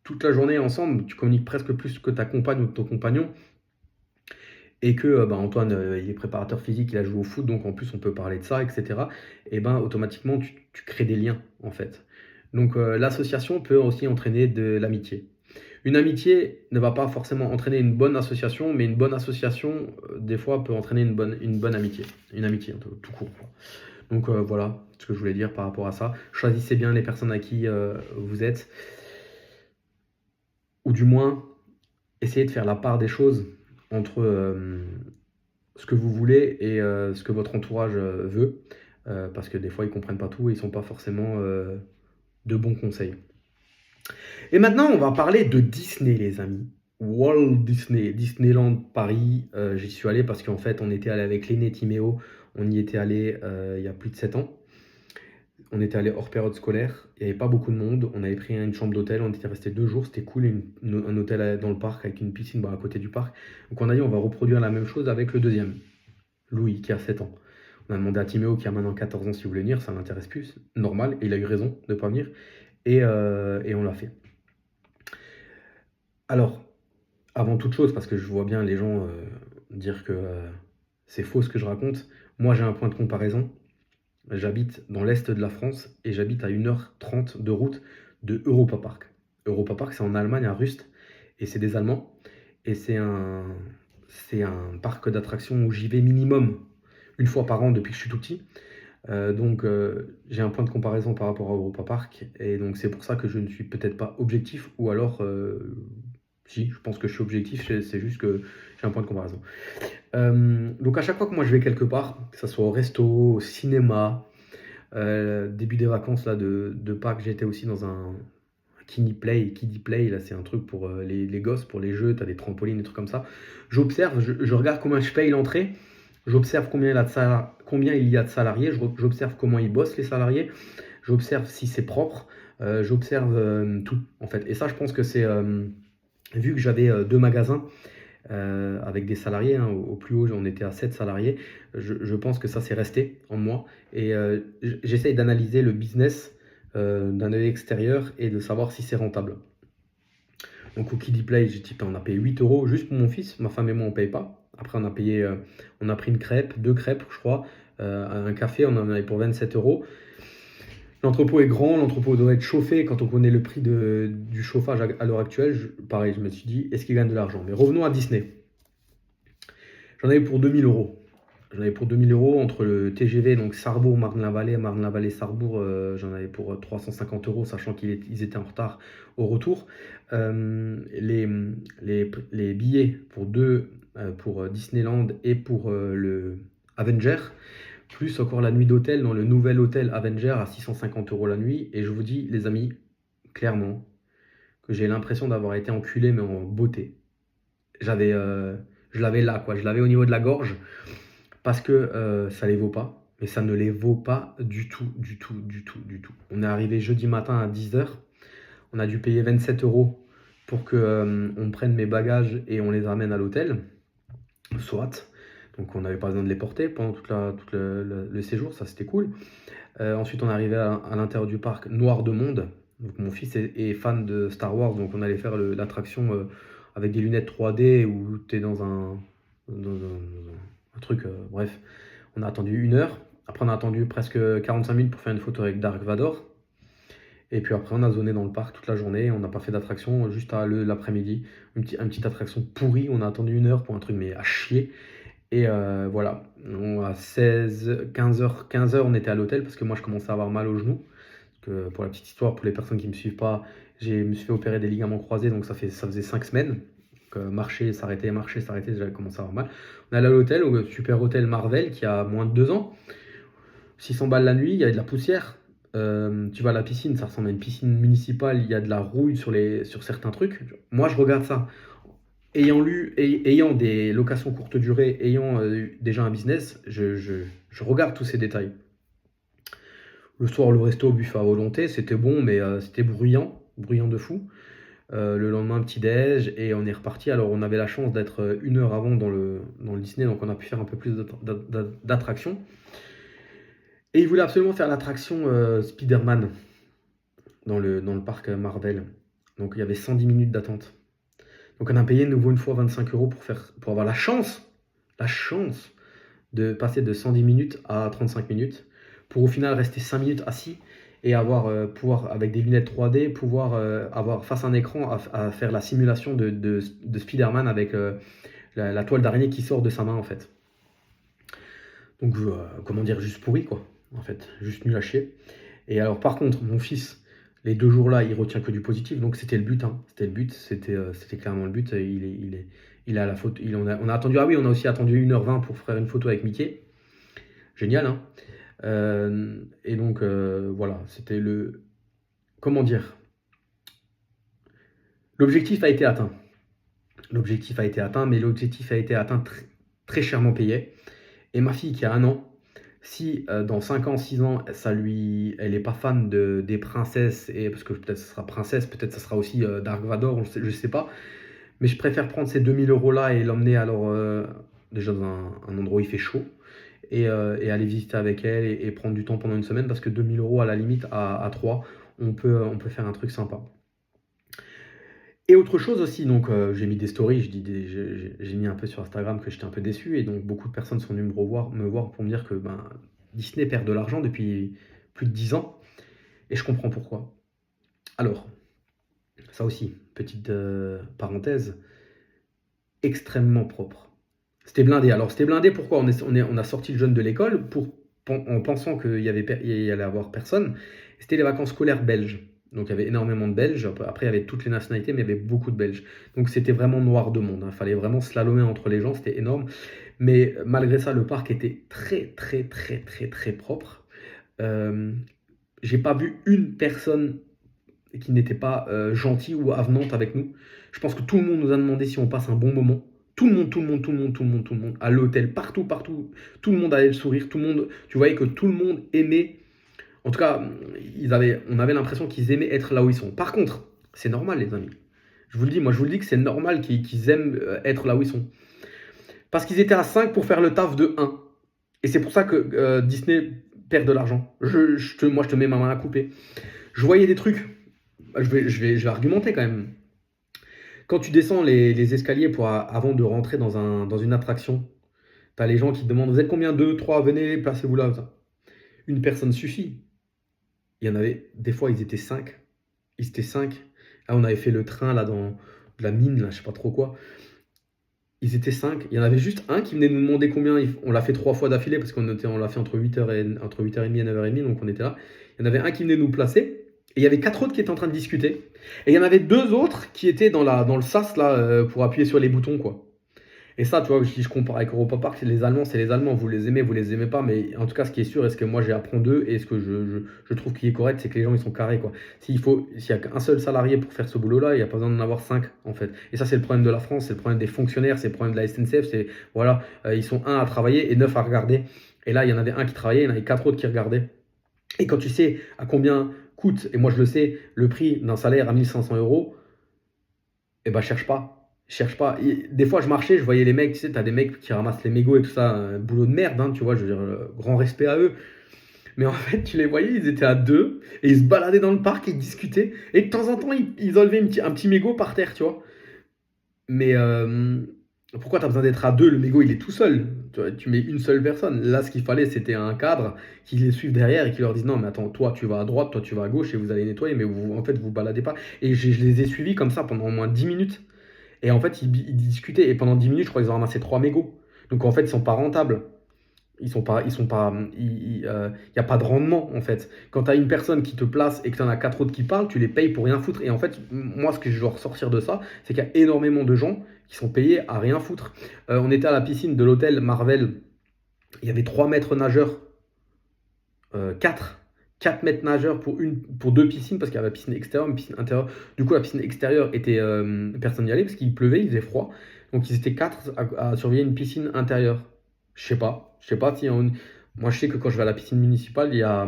toute la journée ensemble, tu communiques presque plus que ta compagne ou ton compagnon. Et que Antoine, il est préparateur physique, il a joué au foot, donc en plus on peut parler de ça, etc. Et automatiquement tu crées des liens en fait. Donc l'association peut aussi entraîner de l'amitié. Une amitié ne va pas forcément entraîner une bonne association, mais une bonne association, des fois, peut entraîner une bonne amitié. Une amitié, tout court, quoi. Donc voilà ce que je voulais dire par rapport à ça. Choisissez bien les personnes à qui vous êtes. Ou du moins, essayez de faire la part des choses entre ce que vous voulez et ce que votre entourage veut, parce que des fois, ils ne comprennent pas tout et ils ne sont pas forcément de bons conseils. Et maintenant, on va parler de Disney, les amis. Walt Disney, Disneyland Paris. J'y suis allé parce qu'en fait, on était allé avec l'aîné Timéo. On y était allé il y a plus de 7 ans. On était allé hors période scolaire. Il n'y avait pas beaucoup de monde. On avait pris une chambre d'hôtel. On était resté 2 jours. C'était cool. Un hôtel dans le parc avec une piscine à côté du parc. Donc on a dit on va reproduire la même chose avec le deuxième, Louis, qui a 7 ans. On a demandé à Timéo, qui a maintenant 14 ans, s'il voulait venir. Ça ne l'intéresse plus. Normal. Et il a eu raison de ne pas venir. Et on l'a fait. Alors, avant toute chose, parce que je vois bien les gens dire que c'est faux ce que je raconte, moi j'ai un point de comparaison. J'habite dans l'est de la France et j'habite à 1h30 de route de Europa Park. Europa Park, c'est en Allemagne, à Rust, et c'est des Allemands. Et c'est un parc d'attractions où j'y vais minimum une fois par an depuis que je suis tout petit. Donc j'ai un point de comparaison par rapport à Europa Park, et donc c'est pour ça que je ne suis peut-être pas objectif, ou alors si, je pense que je suis objectif, c'est juste que j'ai un point de comparaison. Donc à chaque fois que moi je vais quelque part, que ce soit au resto, au cinéma, début des vacances là, de Pâques, j'étais aussi dans un Kiddie Play, là c'est un truc pour les gosses, pour les jeux, tu as des trampolines, des trucs comme ça. J'observe, je regarde combien je paye l'entrée, j'observe combien il y a de salariés, j'observe comment ils bossent les salariés, j'observe si c'est propre, j'observe tout en fait. Et ça, je pense que c'est, vu que j'avais 2 magasins avec des salariés, hein, au plus haut on était à 7 salariés, je pense que ça c'est resté en moi. Et j'essaye d'analyser le business d'un œil extérieur et de savoir si c'est rentable. Donc au Kiddie Play, j'ai dit, on a payé 8 euros juste pour mon fils, ma femme et moi on paye pas. Après on a payé, on a pris une crêpe, 2 crêpes je crois, un café, on en avait pour 27 euros. L'entrepôt est grand, l'entrepôt doit être chauffé. Quand on connaît le prix du chauffage à l'heure actuelle, pareil, je me suis dit, est-ce qu'il gagne de l'argent? Mais revenons à Disney. J'en avais pour 2000 euros. J'en avais pour 2000 euros entre le TGV, donc Sarrebourg, Marne-la-Vallée, Marne-la-Vallée, Sarrebourg. J'en avais pour 350 euros, sachant qu'ils étaient en retard au retour. Les billets pour pour Disneyland et pour le Avenger, plus encore la nuit d'hôtel dans le nouvel hôtel Avenger à 650 euros la nuit. Et je vous dis, les amis, clairement, que j'ai l'impression d'avoir été enculé, mais en beauté. Je l'avais là, quoi. Je l'avais au niveau de la gorge, parce que ça les vaut pas. Mais ça ne les vaut pas du tout, du tout, du tout, du tout. On est arrivé jeudi matin à 10h. On a dû payer 27 euros pour qu'on prenne mes bagages et on les ramène à l'hôtel. Soit. Donc on n'avait pas besoin de les porter pendant tout le séjour, ça c'était cool. Ensuite on est arrivé à l'intérieur du parc Noir de Monde. Donc mon fils est fan de Star Wars, donc on allait faire l'attraction avec des lunettes 3D où tu es dans un truc, bref. On a attendu 1 heure, après on a attendu presque 45 minutes pour faire une photo avec Dark Vador. Et puis après on a zoné dans le parc toute la journée, on n'a pas fait d'attraction, juste l'après-midi, une petite attraction pourrie, on a attendu 1 heure pour un truc mais à chier. Et voilà, à 15h, on était à l'hôtel parce que moi je commençais à avoir mal au genou. Que pour la petite histoire, pour les personnes qui ne me suivent pas, je me suis fait opérer des ligaments croisés, donc ça faisait 5 semaines. Donc, marcher, s'arrêter, j'avais commencé à avoir mal. On est allé à l'hôtel, au super hôtel Marvel qui a moins de 2 ans. 600 balles la nuit, il y a de la poussière. Tu vas à la piscine, ça ressemble à une piscine municipale, il y a de la rouille sur certains trucs. Moi je regarde ça. Ayant des locations courte durée, ayant déjà un business, je regarde tous ces détails. Le soir, le resto, buffet à volonté, c'était bon, mais c'était bruyant de fou. Le lendemain, petit-déj, et on est reparti. Alors, on avait la chance d'être 1 heure avant dans le Disney, donc on a pu faire un peu plus d'attractions. Et ils voulaient absolument faire l'attraction Spider-Man dans le parc Marvel. Donc, il y avait 110 minutes d'attente. Donc on a payé de nouveau une fois 25 euros pour avoir la chance de passer de 110 minutes à 35 minutes, pour au final rester 5 minutes assis et pouvoir, avec des lunettes 3D, pouvoir avoir face à un écran à faire la simulation de Spider-Man avec la toile d'araignée qui sort de sa main en fait. Donc comment dire, juste pourri quoi, en fait, juste nul à chier. Et alors par contre, mon fils, les 2 jours là, il retient que du positif, donc c'était le but, hein. C'était clairement le but. Il a la photo, on a attendu, ah oui, on a aussi attendu 1h20 pour faire une photo avec Mickey. Génial, hein. Et donc, voilà, c'était le... Comment dire? L'objectif a été atteint. L'objectif a été atteint, mais l'objectif a été atteint très chèrement payé. Et ma fille qui a 1 an, si dans 5 ans, 6 ans, elle n'est pas fan des princesses, et parce que peut-être ce sera princesse, peut-être ce sera aussi Dark Vador, je sais pas. Mais je préfère prendre ces 2000 € là et l'emmener alors déjà dans un endroit où il fait chaud et aller visiter avec elle et prendre du temps pendant une semaine parce que 2000 € à la limite à 3, on peut faire un truc sympa. Et autre chose aussi, donc j'ai mis des stories, j'ai mis un peu sur Instagram que j'étais un peu déçu et donc beaucoup de personnes sont venues me voir pour me dire que ben, Disney perd de l'argent depuis plus de 10 ans et je comprends pourquoi. Alors, ça aussi, petite parenthèse, extrêmement propre. C'était blindé. Alors c'était blindé pourquoi on a sorti le jeune de l'école en pensant il y allait avoir personne. C'était les vacances scolaires belges. Donc il y avait énormément de Belges. Après il y avait toutes les nationalités, mais il y avait beaucoup de Belges. Donc c'était vraiment noir de monde. Il fallait vraiment slalomer entre les gens, c'était énorme. Mais malgré ça, le parc était très très très très très propre. J'ai pas vu une personne qui n'était pas gentille ou avenante avec nous. Je pense que tout le monde nous a demandé si on passe un bon moment. Tout le monde, à l'hôtel, partout, tout le monde avait le sourire, tout le monde, tu voyais que tout le monde aimait, en tout cas, on avait l'impression qu'ils aimaient être là où ils sont. Par contre, c'est normal les amis, je vous le dis, moi je vous le dis que c'est normal qu'ils aiment être là où ils sont. Parce qu'ils étaient à 5 pour faire le taf de 1. Et c'est pour ça que Disney perd de l'argent. Moi je te mets ma main à couper. Je voyais des trucs, je vais argumenter quand même. Quand tu descends les escaliers avant de rentrer dans une attraction, tu as les gens qui te demandent: vous êtes combien? 2, 3, venez, placez-vous là. Ça. Une personne suffit. Il y en avait, des fois, ils étaient 5. Ils étaient 5. Là, on avait fait le train là dans de la mine, là, je sais pas trop quoi. Ils étaient 5. Il y en avait juste un qui venait nous demander combien. On l'a fait 3 fois d'affilée parce qu'on l'a fait entre 8h30 et 9h30, donc on était là. Il y en avait un qui venait nous placer. Et il y avait 4 autres qui étaient en train de discuter. Et il y en avait 2 autres qui étaient dans le sas là, pour appuyer sur les boutons, quoi. Et ça, tu vois, si je compare avec Europa Park, c'est les Allemands, vous les aimez pas, mais en tout cas, ce qui est sûr, et ce que moi j'apprends d'eux, et ce que je trouve qui est correct, c'est que les gens ils sont carrés, quoi. S'il y a qu'un seul salarié pour faire ce boulot-là, il n'y a pas besoin d'en avoir 5, en fait. Et ça, c'est le problème de la France, c'est le problème des fonctionnaires, c'est le problème de la SNCF, voilà, ils sont 1 à travailler et 9 à regarder. Et là, il y en avait un qui travaillait, il y en avait 4 autres qui regardaient. Et quand tu sais à combien coûte, et moi je le sais, le prix d'un salaire à 1500 €, eh ben cherche pas. Cherche pas. Des fois, je marchais, je voyais les mecs, tu sais, t'as des mecs qui ramassent les mégots et tout ça, un boulot de merde, hein, tu vois, je veux dire, grand respect à eux. Mais en fait, tu les voyais, ils étaient à 2, et ils se baladaient dans le parc, et ils discutaient, et de temps en temps, ils enlevaient un petit mégot par terre, tu vois. Mais pourquoi tu as besoin d'être à 2? Le mégot, il est tout seul. Tu mets une seule personne. Là, ce qu'il fallait, c'était un cadre qui les suive derrière et qui leur dise: non, mais attends, toi, tu vas à droite, toi, tu vas à gauche et vous allez nettoyer, mais en fait, vous baladez pas. Et je les ai suivis comme ça pendant au moins 10 minutes. Et en fait, ils discutaient. Et pendant 10 minutes, je crois qu'ils ont ramassé 3 mégots. Donc, en fait, ils sont pas rentables. Il y a pas de rendement en fait. Quand tu as une personne qui te place et que tu en as 4 autres qui parlent, tu les payes pour rien foutre. Et en fait, moi, ce que je dois ressortir de ça, c'est qu'il y a énormément de gens qui sont payés à rien foutre. On était à la piscine de l'hôtel Marvel, il y avait 3 maîtres nageurs, 4 maîtres nageurs pour 2 piscines, parce qu'il y avait la piscine extérieure, une piscine intérieure. Du coup, la piscine extérieure était personne n'y allait parce qu'il pleuvait, il faisait froid. Donc ils étaient 4 à surveiller une piscine intérieure. Je sais pas si moi je sais que quand je vais à la piscine municipale, il y a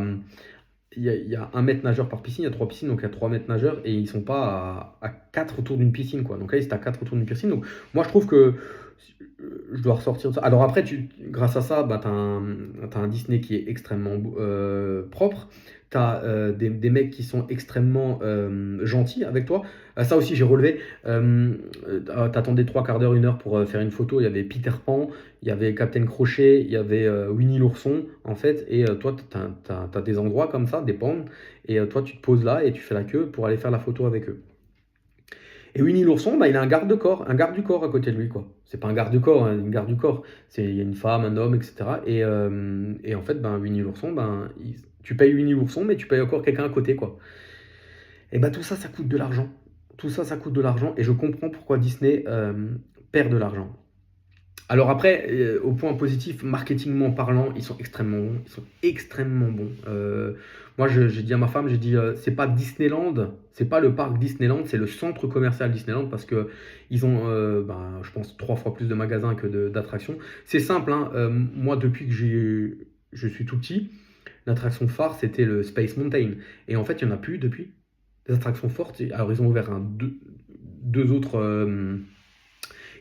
un maître nageur par piscine, il y a 3 piscines, donc il y a 3 maîtres nageurs et ils sont pas à 4 autour d'une piscine, quoi. Donc là, ils étaient à 4 autour d'une piscine. Donc moi je trouve que je dois ressortir de ça. Alors après, grâce à ça, bah, t'as un Disney qui est extrêmement propre. T'as des mecs qui sont extrêmement gentils avec toi. Ça aussi, j'ai relevé. T'attendais 3 quarts d'heure, 1 heure pour faire une photo. Il y avait Peter Pan, il y avait Captain Crochet, il y avait Winnie l'ourson, en fait. Et toi, t'as des endroits comme ça, des pans. Et toi, tu te poses là et tu fais la queue pour aller faire la photo avec eux. Et Winnie l'ourson, bah, il a un garde du corps à côté de lui, quoi. C'est pas un garde du corps, hein, une garde du corps. Il y a une femme, un homme, etc. Et en fait, ben, Winnie l'ourson, tu payes Winnie l'ourson, mais tu payes encore quelqu'un à côté, quoi. Et bah tout ça, ça coûte de l'argent. Tout ça, ça coûte de l'argent. Et je comprends pourquoi Disney perd de l'argent. Alors après, au point positif, marketingment parlant, ils sont extrêmement bons. Ils sont extrêmement bons. Moi, j'ai dit à ma femme, j'ai dit, c'est pas Disneyland, c'est pas le parc Disneyland, c'est le centre commercial Disneyland parce que ils ont, je pense, 3 fois plus de magasins que d'attractions. C'est simple, hein, moi, depuis que je suis tout petit, l'attraction phare, c'était le Space Mountain. Et en fait, il n'y en a plus depuis. Les attractions fortes, alors ils ont ouvert deux autres.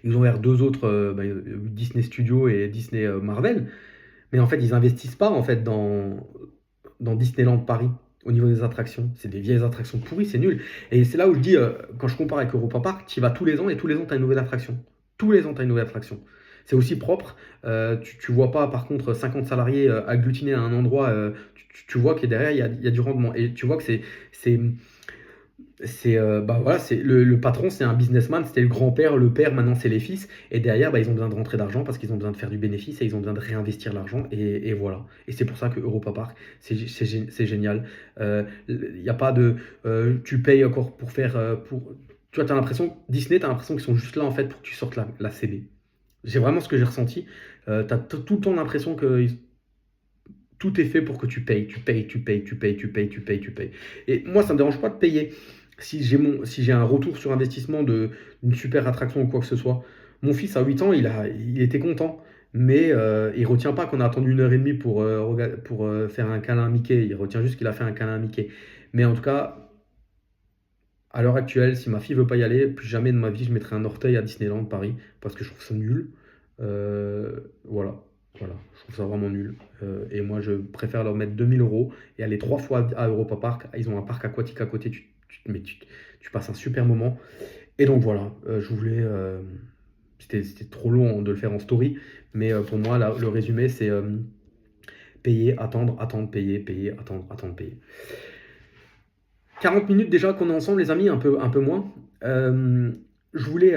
Ils ont ouvert deux autres, Disney Studios et Disney Marvel. Mais en fait, ils investissent pas en fait dans Disneyland Paris au niveau des attractions. C'est des vieilles attractions pourries, c'est nul. Et c'est là où je dis, quand je compare avec Europa Park, tu y vas tous les ans et tous les ans, tu as une nouvelle attraction. Tous les ans, tu as une nouvelle attraction. C'est aussi propre. Tu vois pas, par contre, 50 salariés agglutinés à un endroit. Tu vois que derrière, il y a du rendement. Et tu vois que voilà, c'est le patron, c'est un businessman, c'était le grand-père, le père, maintenant c'est les fils. Et derrière, ils ont besoin de rentrer d'argent parce qu'ils ont besoin de faire du bénéfice et ils ont besoin de réinvestir l'argent. Et voilà. Et c'est pour ça que Europa Park, c'est génial. Il n'y a pas de. Tu payes encore pour faire. Tu vois, t'as l'impression. Disney, t'as l'impression qu'ils sont juste là en fait pour que tu sortes la CB. C'est vraiment ce que j'ai ressenti. T'as tout le temps l'impression que tout est fait pour que tu payes. Tu payes, tu payes, tu payes, tu payes, tu payes, tu payes. Et moi, ça ne me dérange pas de payer si j'ai un retour sur investissement d'une super attraction ou quoi que ce soit. Mon fils, à 8 ans, il était content, mais il retient pas qu'on a attendu 1 heure et demie pour faire un câlin à Mickey. Il retient juste qu'il a fait un câlin à Mickey. Mais en tout cas, à l'heure actuelle, si ma fille veut pas y aller, plus jamais de ma vie, je mettrai un orteil à Disneyland Paris, parce que je trouve ça nul. Voilà, voilà, je trouve ça vraiment nul. Et moi, je préfère leur mettre 2 000 € et aller 3 fois à Europa Park. Ils ont un parc aquatique à côté, tu passes un super moment. Et donc voilà, je voulais. C'était trop long de le faire en story, mais pour moi, là, le résumé, c'est payer, attendre, attendre, payer, payer, attendre, attendre, payer. 40 minutes déjà qu'on est ensemble, les amis, un peu moins. Je voulais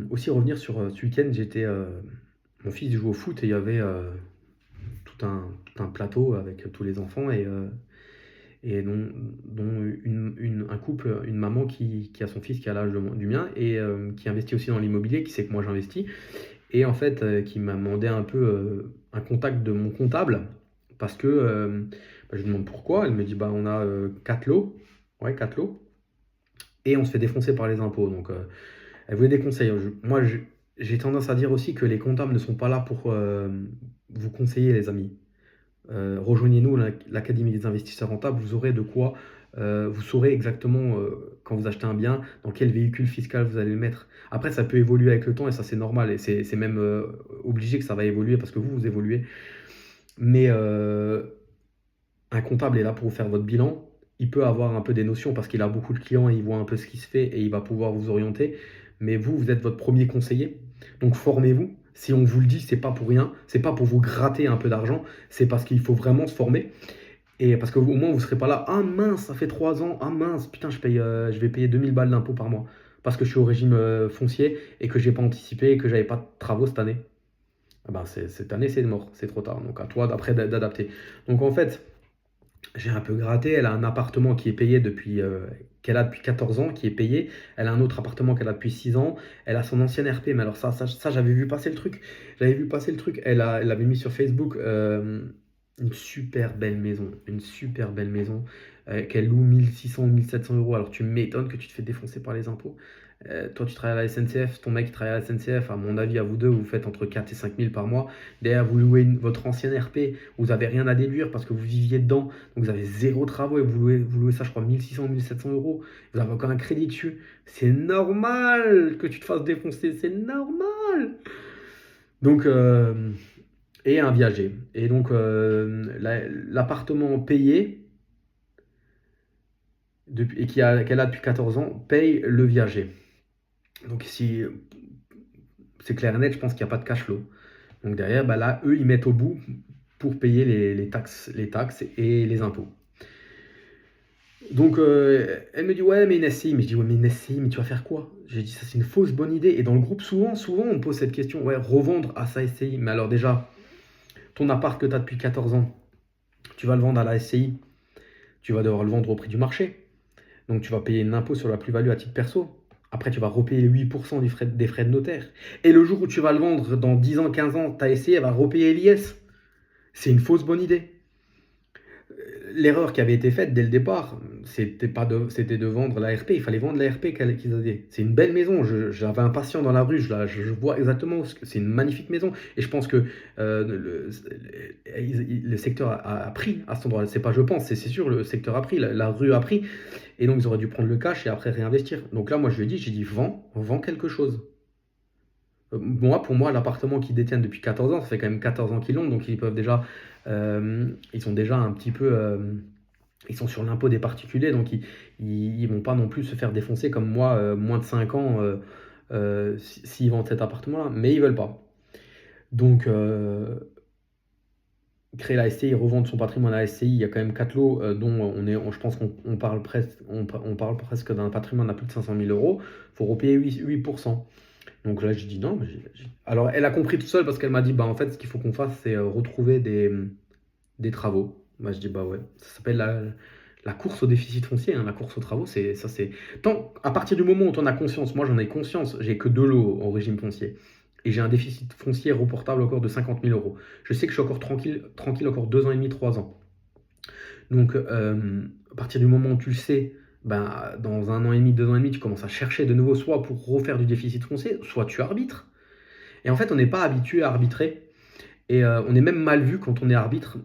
aussi revenir sur ce week-end. Mon fils joue au foot et il y avait tout un plateau avec tous les enfants et dont un couple, une maman qui a son fils qui a l'âge du mien et qui investit aussi dans l'immobilier, qui sait que moi j'investis, et en fait qui m'a demandé un peu un contact de mon comptable parce que je lui demande pourquoi. Elle me dit on a 4 lots, ouais 4 lots, et on se fait défoncer par les impôts. Donc elle voulait des conseils. Moi j'ai tendance à dire aussi que les comptables ne sont pas là pour vous conseiller, les amis. Rejoignez-nous, l'Académie des investisseurs rentables, vous aurez de quoi, vous saurez exactement quand vous achetez un bien, dans quel véhicule fiscal vous allez le mettre. Après, ça peut évoluer avec le temps et ça c'est normal et c'est même obligé que ça va évoluer parce que vous évoluez. Mais un comptable est là pour vous faire votre bilan. Il peut avoir un peu des notions parce qu'il a beaucoup de clients et il voit un peu ce qui se fait et il va pouvoir vous orienter. Mais vous êtes votre premier conseiller. Donc formez-vous. Si on vous le dit, c'est pas pour rien. C'est pas pour vous gratter un peu d'argent. C'est parce qu'il faut vraiment se former. Et parce qu'au moins, vous ne serez pas là. Ah mince, ça fait 3 ans. Ah mince, putain, je vais payer 2000 balles d'impôts par mois. Parce que je suis au régime foncier et que j'ai pas anticipé et que j'avais pas de travaux cette année. Cette année, c'est mort. C'est trop tard. Donc à toi d'après d'adapter. Donc en fait, j'ai un peu gratté. Elle a un appartement qui est payé qu'elle a depuis 14 ans, qui est payé. Elle a un autre appartement qu'elle a depuis 6 ans. Elle a son ancienne RP. Mais alors ça j'avais vu passer le truc. Elle avait mis sur Facebook une super belle maison. Une super belle maison qu'elle loue 1600 ou 1700 euros. Alors tu m'étonnes que tu te fais défoncer par les impôts. Toi, tu travailles à la SNCF, ton mec il travaille à la SNCF. À mon avis, à vous deux, vous faites entre 4 et 5 000 par mois. Derrière, vous louez votre ancienne RP, vous n'avez rien à déduire parce que vous viviez dedans. Donc, vous avez zéro travaux et vous louez ça, je crois, 1600 ou 1700 euros. Vous avez encore un crédit dessus. C'est normal que tu te fasses défoncer. C'est normal. Donc, et un viager. Et donc, l'appartement payé qu'elle a depuis 14 ans paye le viager. Donc si c'est clair et net, je pense qu'il n'y a pas de cash flow. Donc derrière, là, eux, ils mettent au bout pour payer les taxes et les impôts. Donc elle me dit ouais mais une SCI. Mais je dis ouais mais une SCI, mais tu vas faire quoi? J'ai dit ça c'est une fausse bonne idée. Et dans le groupe, souvent on me pose cette question. Ouais, revendre à sa SCI. Mais alors déjà, ton appart que tu as depuis 14 ans, tu vas le vendre à la SCI. Tu vas devoir le vendre au prix du marché. Donc tu vas payer un impôt sur la plus-value à titre perso. Après, tu vas repayer les 8% des frais de notaire. Et le jour où tu vas le vendre, dans 10 ans, 15 ans, ta SCI, elle va repayer l'IS. C'est une fausse bonne idée. L'erreur qui avait été faite dès le départ, c'était de vendre la RP. Il fallait vendre la RP qu'ils avaient. C'est une belle maison. J'avais un patient dans la rue. Je vois exactement ce que c'est, une magnifique maison. Et je pense que le secteur a pris à cet endroit. C'est pas je pense, c'est sûr, le secteur a pris, la rue a pris. Et donc ils auraient dû prendre le cash et après réinvestir. Donc là, moi je lui ai dit, j'ai dit vends quelque chose. Pour moi, l'appartement qu'ils détiennent depuis 14 ans, ça fait quand même 14 ans qu'ils l'ont, donc ils peuvent déjà, ils sont déjà un petit peu, ils sont sur l'impôt des particuliers, donc ils vont pas non plus se faire défoncer comme moi, moins de 5 ans, s'ils vendent cet appartement-là, mais ils veulent pas. Donc, créer la SCI, revendre son patrimoine à la SCI, il y a quand même 4 lots, dont je pense qu'on parle presque d'un patrimoine à plus de 500 000 euros, il faut repayer 8%. Donc là, j'ai dit non. Alors, elle a compris tout seule parce qu'elle m'a dit, bah en fait, ce qu'il faut qu'on fasse, c'est retrouver des travaux. Moi, je dis, bah ouais, ça s'appelle la course au déficit foncier, hein, la course aux travaux. À partir du moment où tu en as conscience, moi j'en ai conscience, j'ai que 2 lots au régime foncier. Et j'ai un déficit foncier reportable encore de 50 000 euros. Je sais que je suis encore tranquille encore 2 ans et demi, 3 ans. Donc, à partir du moment où tu le sais, ben, dans 1 an et demi, 2 ans et demi, tu commences à chercher de nouveau, soit pour refaire du déficit foncier, soit tu arbitres. Et en fait, on n'est pas habitué à arbitrer. Et on est même mal vu quand on est arbitre.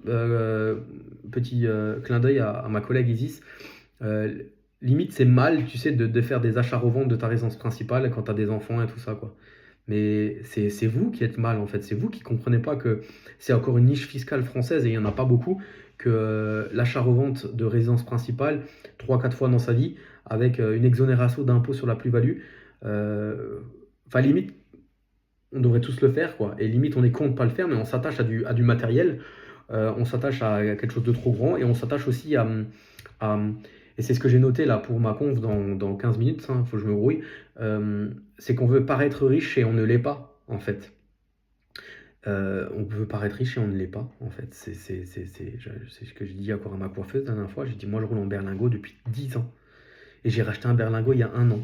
Petit clin d'œil à ma collègue Isis. Limite, c'est mal, tu sais, de faire des achats-reventes de ta résidence principale quand tu as des enfants et tout ça, quoi. Mais c'est vous qui êtes mal, en fait. C'est vous qui comprenez pas que c'est encore une niche fiscale française, et il n'y en a pas beaucoup, que l'achat-revente de résidence principale, 3-4 fois dans sa vie, avec une exonération d'impôt sur la plus-value. Enfin, limite, on devrait tous le faire, quoi. Et limite, on est con de pas le faire, mais on s'attache à du matériel, on s'attache à quelque chose de trop grand, et on s'attache aussi et c'est ce que j'ai noté là pour ma conf dans 15 minutes, il faut que je me brouille, c'est qu'on veut paraître riche et on ne l'est pas, en fait. On veut paraître riche et on ne l'est pas, en fait. C'est ce que j'ai dit encore à ma coiffeuse la dernière fois. J'ai dit, moi, je roule en berlingot depuis 10 ans. Et j'ai racheté un berlingot il y a 1 an.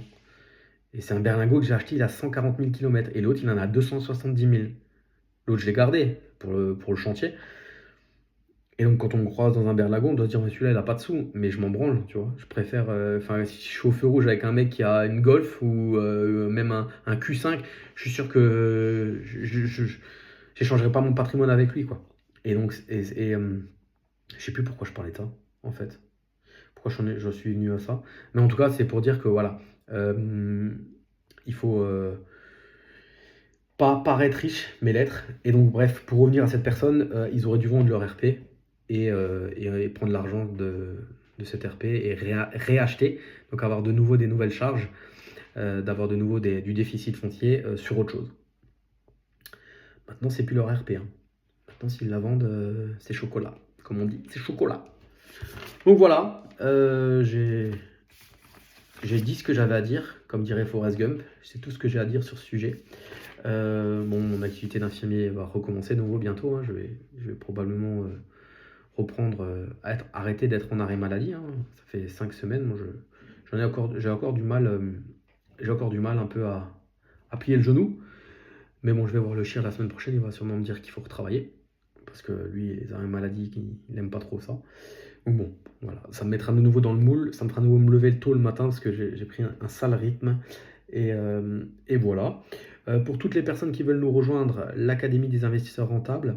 Et c'est un berlingot que j'ai acheté, il a 140 000 km. Et l'autre, il en a 270 000. L'autre, je l'ai gardé pour le chantier. Et donc, quand on me croise dans un berlingot, on doit se dire, mais celui-là, il a pas de sous. Mais je m'en branle, tu vois. Je préfère, si je suis au feu rouge avec un mec qui a une Golf ou même un Q5, je suis sûr que j'échangerai pas mon patrimoine avec lui, quoi. Et donc, je sais plus pourquoi je parlais de ça, en fait. Pourquoi je suis venu à ça. Mais en tout cas, c'est pour dire que voilà, il faut pas paraître riche, mais l'être. Et donc, bref, pour revenir à cette personne, ils auraient dû vendre leur RP et prendre l'argent de cette RP et réacheter. Donc, avoir de nouveau des nouvelles charges, d'avoir de nouveau du déficit foncier sur autre chose. Maintenant, c'est plus leur RP, hein. Maintenant, s'ils la vendent, c'est chocolat. Comme on dit, c'est chocolat. Donc voilà, j'ai dit ce que j'avais à dire, comme dirait Forrest Gump. C'est tout ce que j'ai à dire sur ce sujet. Mon activité d'infirmier va recommencer de nouveau bientôt, hein. Je vais probablement reprendre, arrêter d'être en arrêt maladie, hein. Ça fait 5 semaines. Moi, j'ai encore du mal un peu à plier le genou. Mais bon, je vais voir le chien la semaine prochaine, il va sûrement me dire qu'il faut retravailler. Parce que lui, les arrêts maladie, il n'aime pas trop ça. Donc bon, voilà, ça me mettra de nouveau dans le moule, ça me fera de nouveau me lever tôt le matin parce que j'ai pris un sale rythme. Et voilà. Pour toutes les personnes qui veulent nous rejoindre, l'Académie des investisseurs rentables,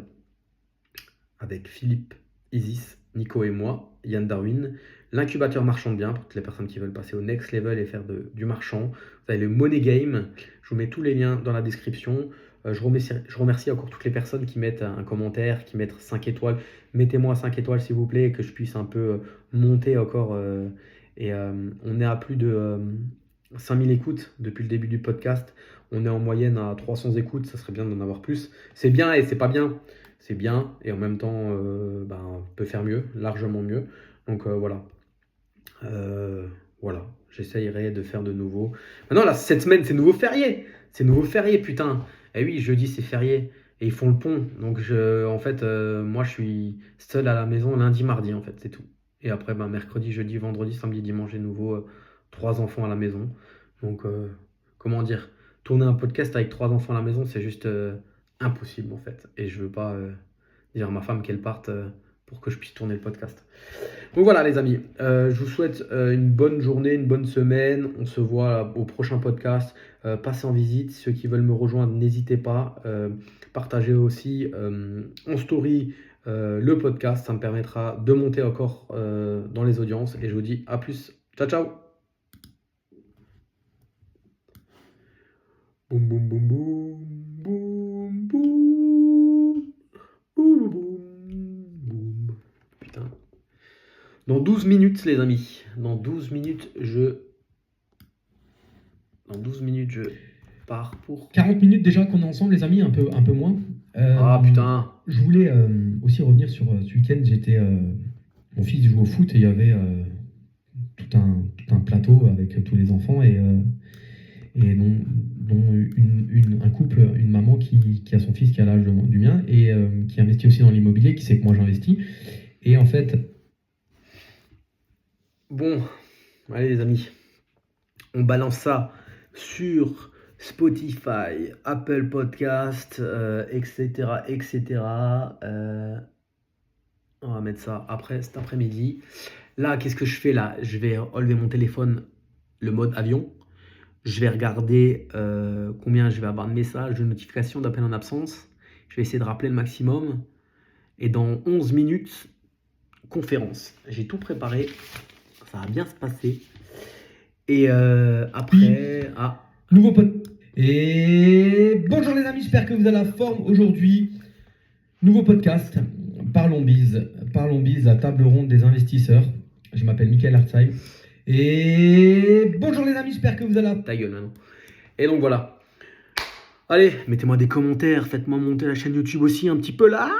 avec Philippe, Isis, Nico et moi, Yann Darwin, l'incubateur marchand de biens, pour toutes les personnes qui veulent passer au next level et faire du marchand. Vous avez le Money Game, je vous mets tous les liens dans la description. Je remercie encore toutes les personnes qui mettent un commentaire, qui mettent 5 étoiles. Mettez-moi 5 étoiles s'il vous plaît, que je puisse un peu monter encore. On est à plus de 5000 écoutes depuis le début du podcast. On est en moyenne à 300 écoutes, ça serait bien d'en avoir plus. C'est bien et c'est pas bien. C'est bien et en même temps, on peut faire mieux, largement mieux. Donc voilà. Voilà, j'essayerai de faire de nouveau. Maintenant, là, cette semaine, c'est nouveau férié. C'est nouveau férié, putain. Eh oui, jeudi, c'est férié. Et ils font le pont. Donc, moi, je suis seul à la maison lundi, mardi, en fait, c'est tout. Et après, mercredi, jeudi, vendredi, samedi, dimanche, j'ai nouveau 3 enfants à la maison. Donc, comment dire, tourner un podcast avec 3 enfants à la maison, c'est juste impossible en fait. Et je veux pas dire à ma femme qu'elle parte pour que je puisse tourner le podcast. Donc voilà les amis, je vous souhaite une bonne journée, une bonne semaine. On se voit au prochain podcast. Passez en visite. Ceux qui veulent me rejoindre, n'hésitez pas. Partagez aussi en story le podcast. Ça me permettra de monter encore dans les audiences. Et je vous dis à plus. Ciao, ciao. Boum, boum, boum, boum. Boum, boum. Boum, boum, boum. Putain. Dans 12 minutes, les amis. Dans 12 minutes, je pars pour... 40 minutes déjà qu'on est ensemble, les amis, un peu moins. Ah putain. Je voulais aussi revenir sur ce week-end. Mon fils joue au foot et il y avait tout un plateau avec tous les enfants et dont un couple, une maman qui a son fils qui a l'âge du mien et qui investit aussi dans l'immobilier, qui sait que moi j'investis. Et en fait, Bon, allez les amis, on balance ça sur Spotify, Apple Podcast, etc., etc. On va mettre ça après cet après-midi. Là, qu'est-ce que je fais là? Je vais enlever mon téléphone, le mode avion. Je vais regarder combien je vais avoir de messages, de notifications, d'appels en absence. Je vais essayer de rappeler le maximum. Et dans 11 minutes, conférence. J'ai tout préparé. Ça va bien se passer. Et après... Ah, nouveau pod. Et bonjour les amis, j'espère que vous avez la forme aujourd'hui. Nouveau podcast, Parlons Bise. Parlons Bise, la table ronde des investisseurs. Je m'appelle Michael Hartzheim. Et bonjour les amis, j'espère que vous avez la... ta gueule maintenant. Et donc voilà. Allez, mettez-moi des commentaires, faites-moi monter la chaîne YouTube aussi un petit peu là.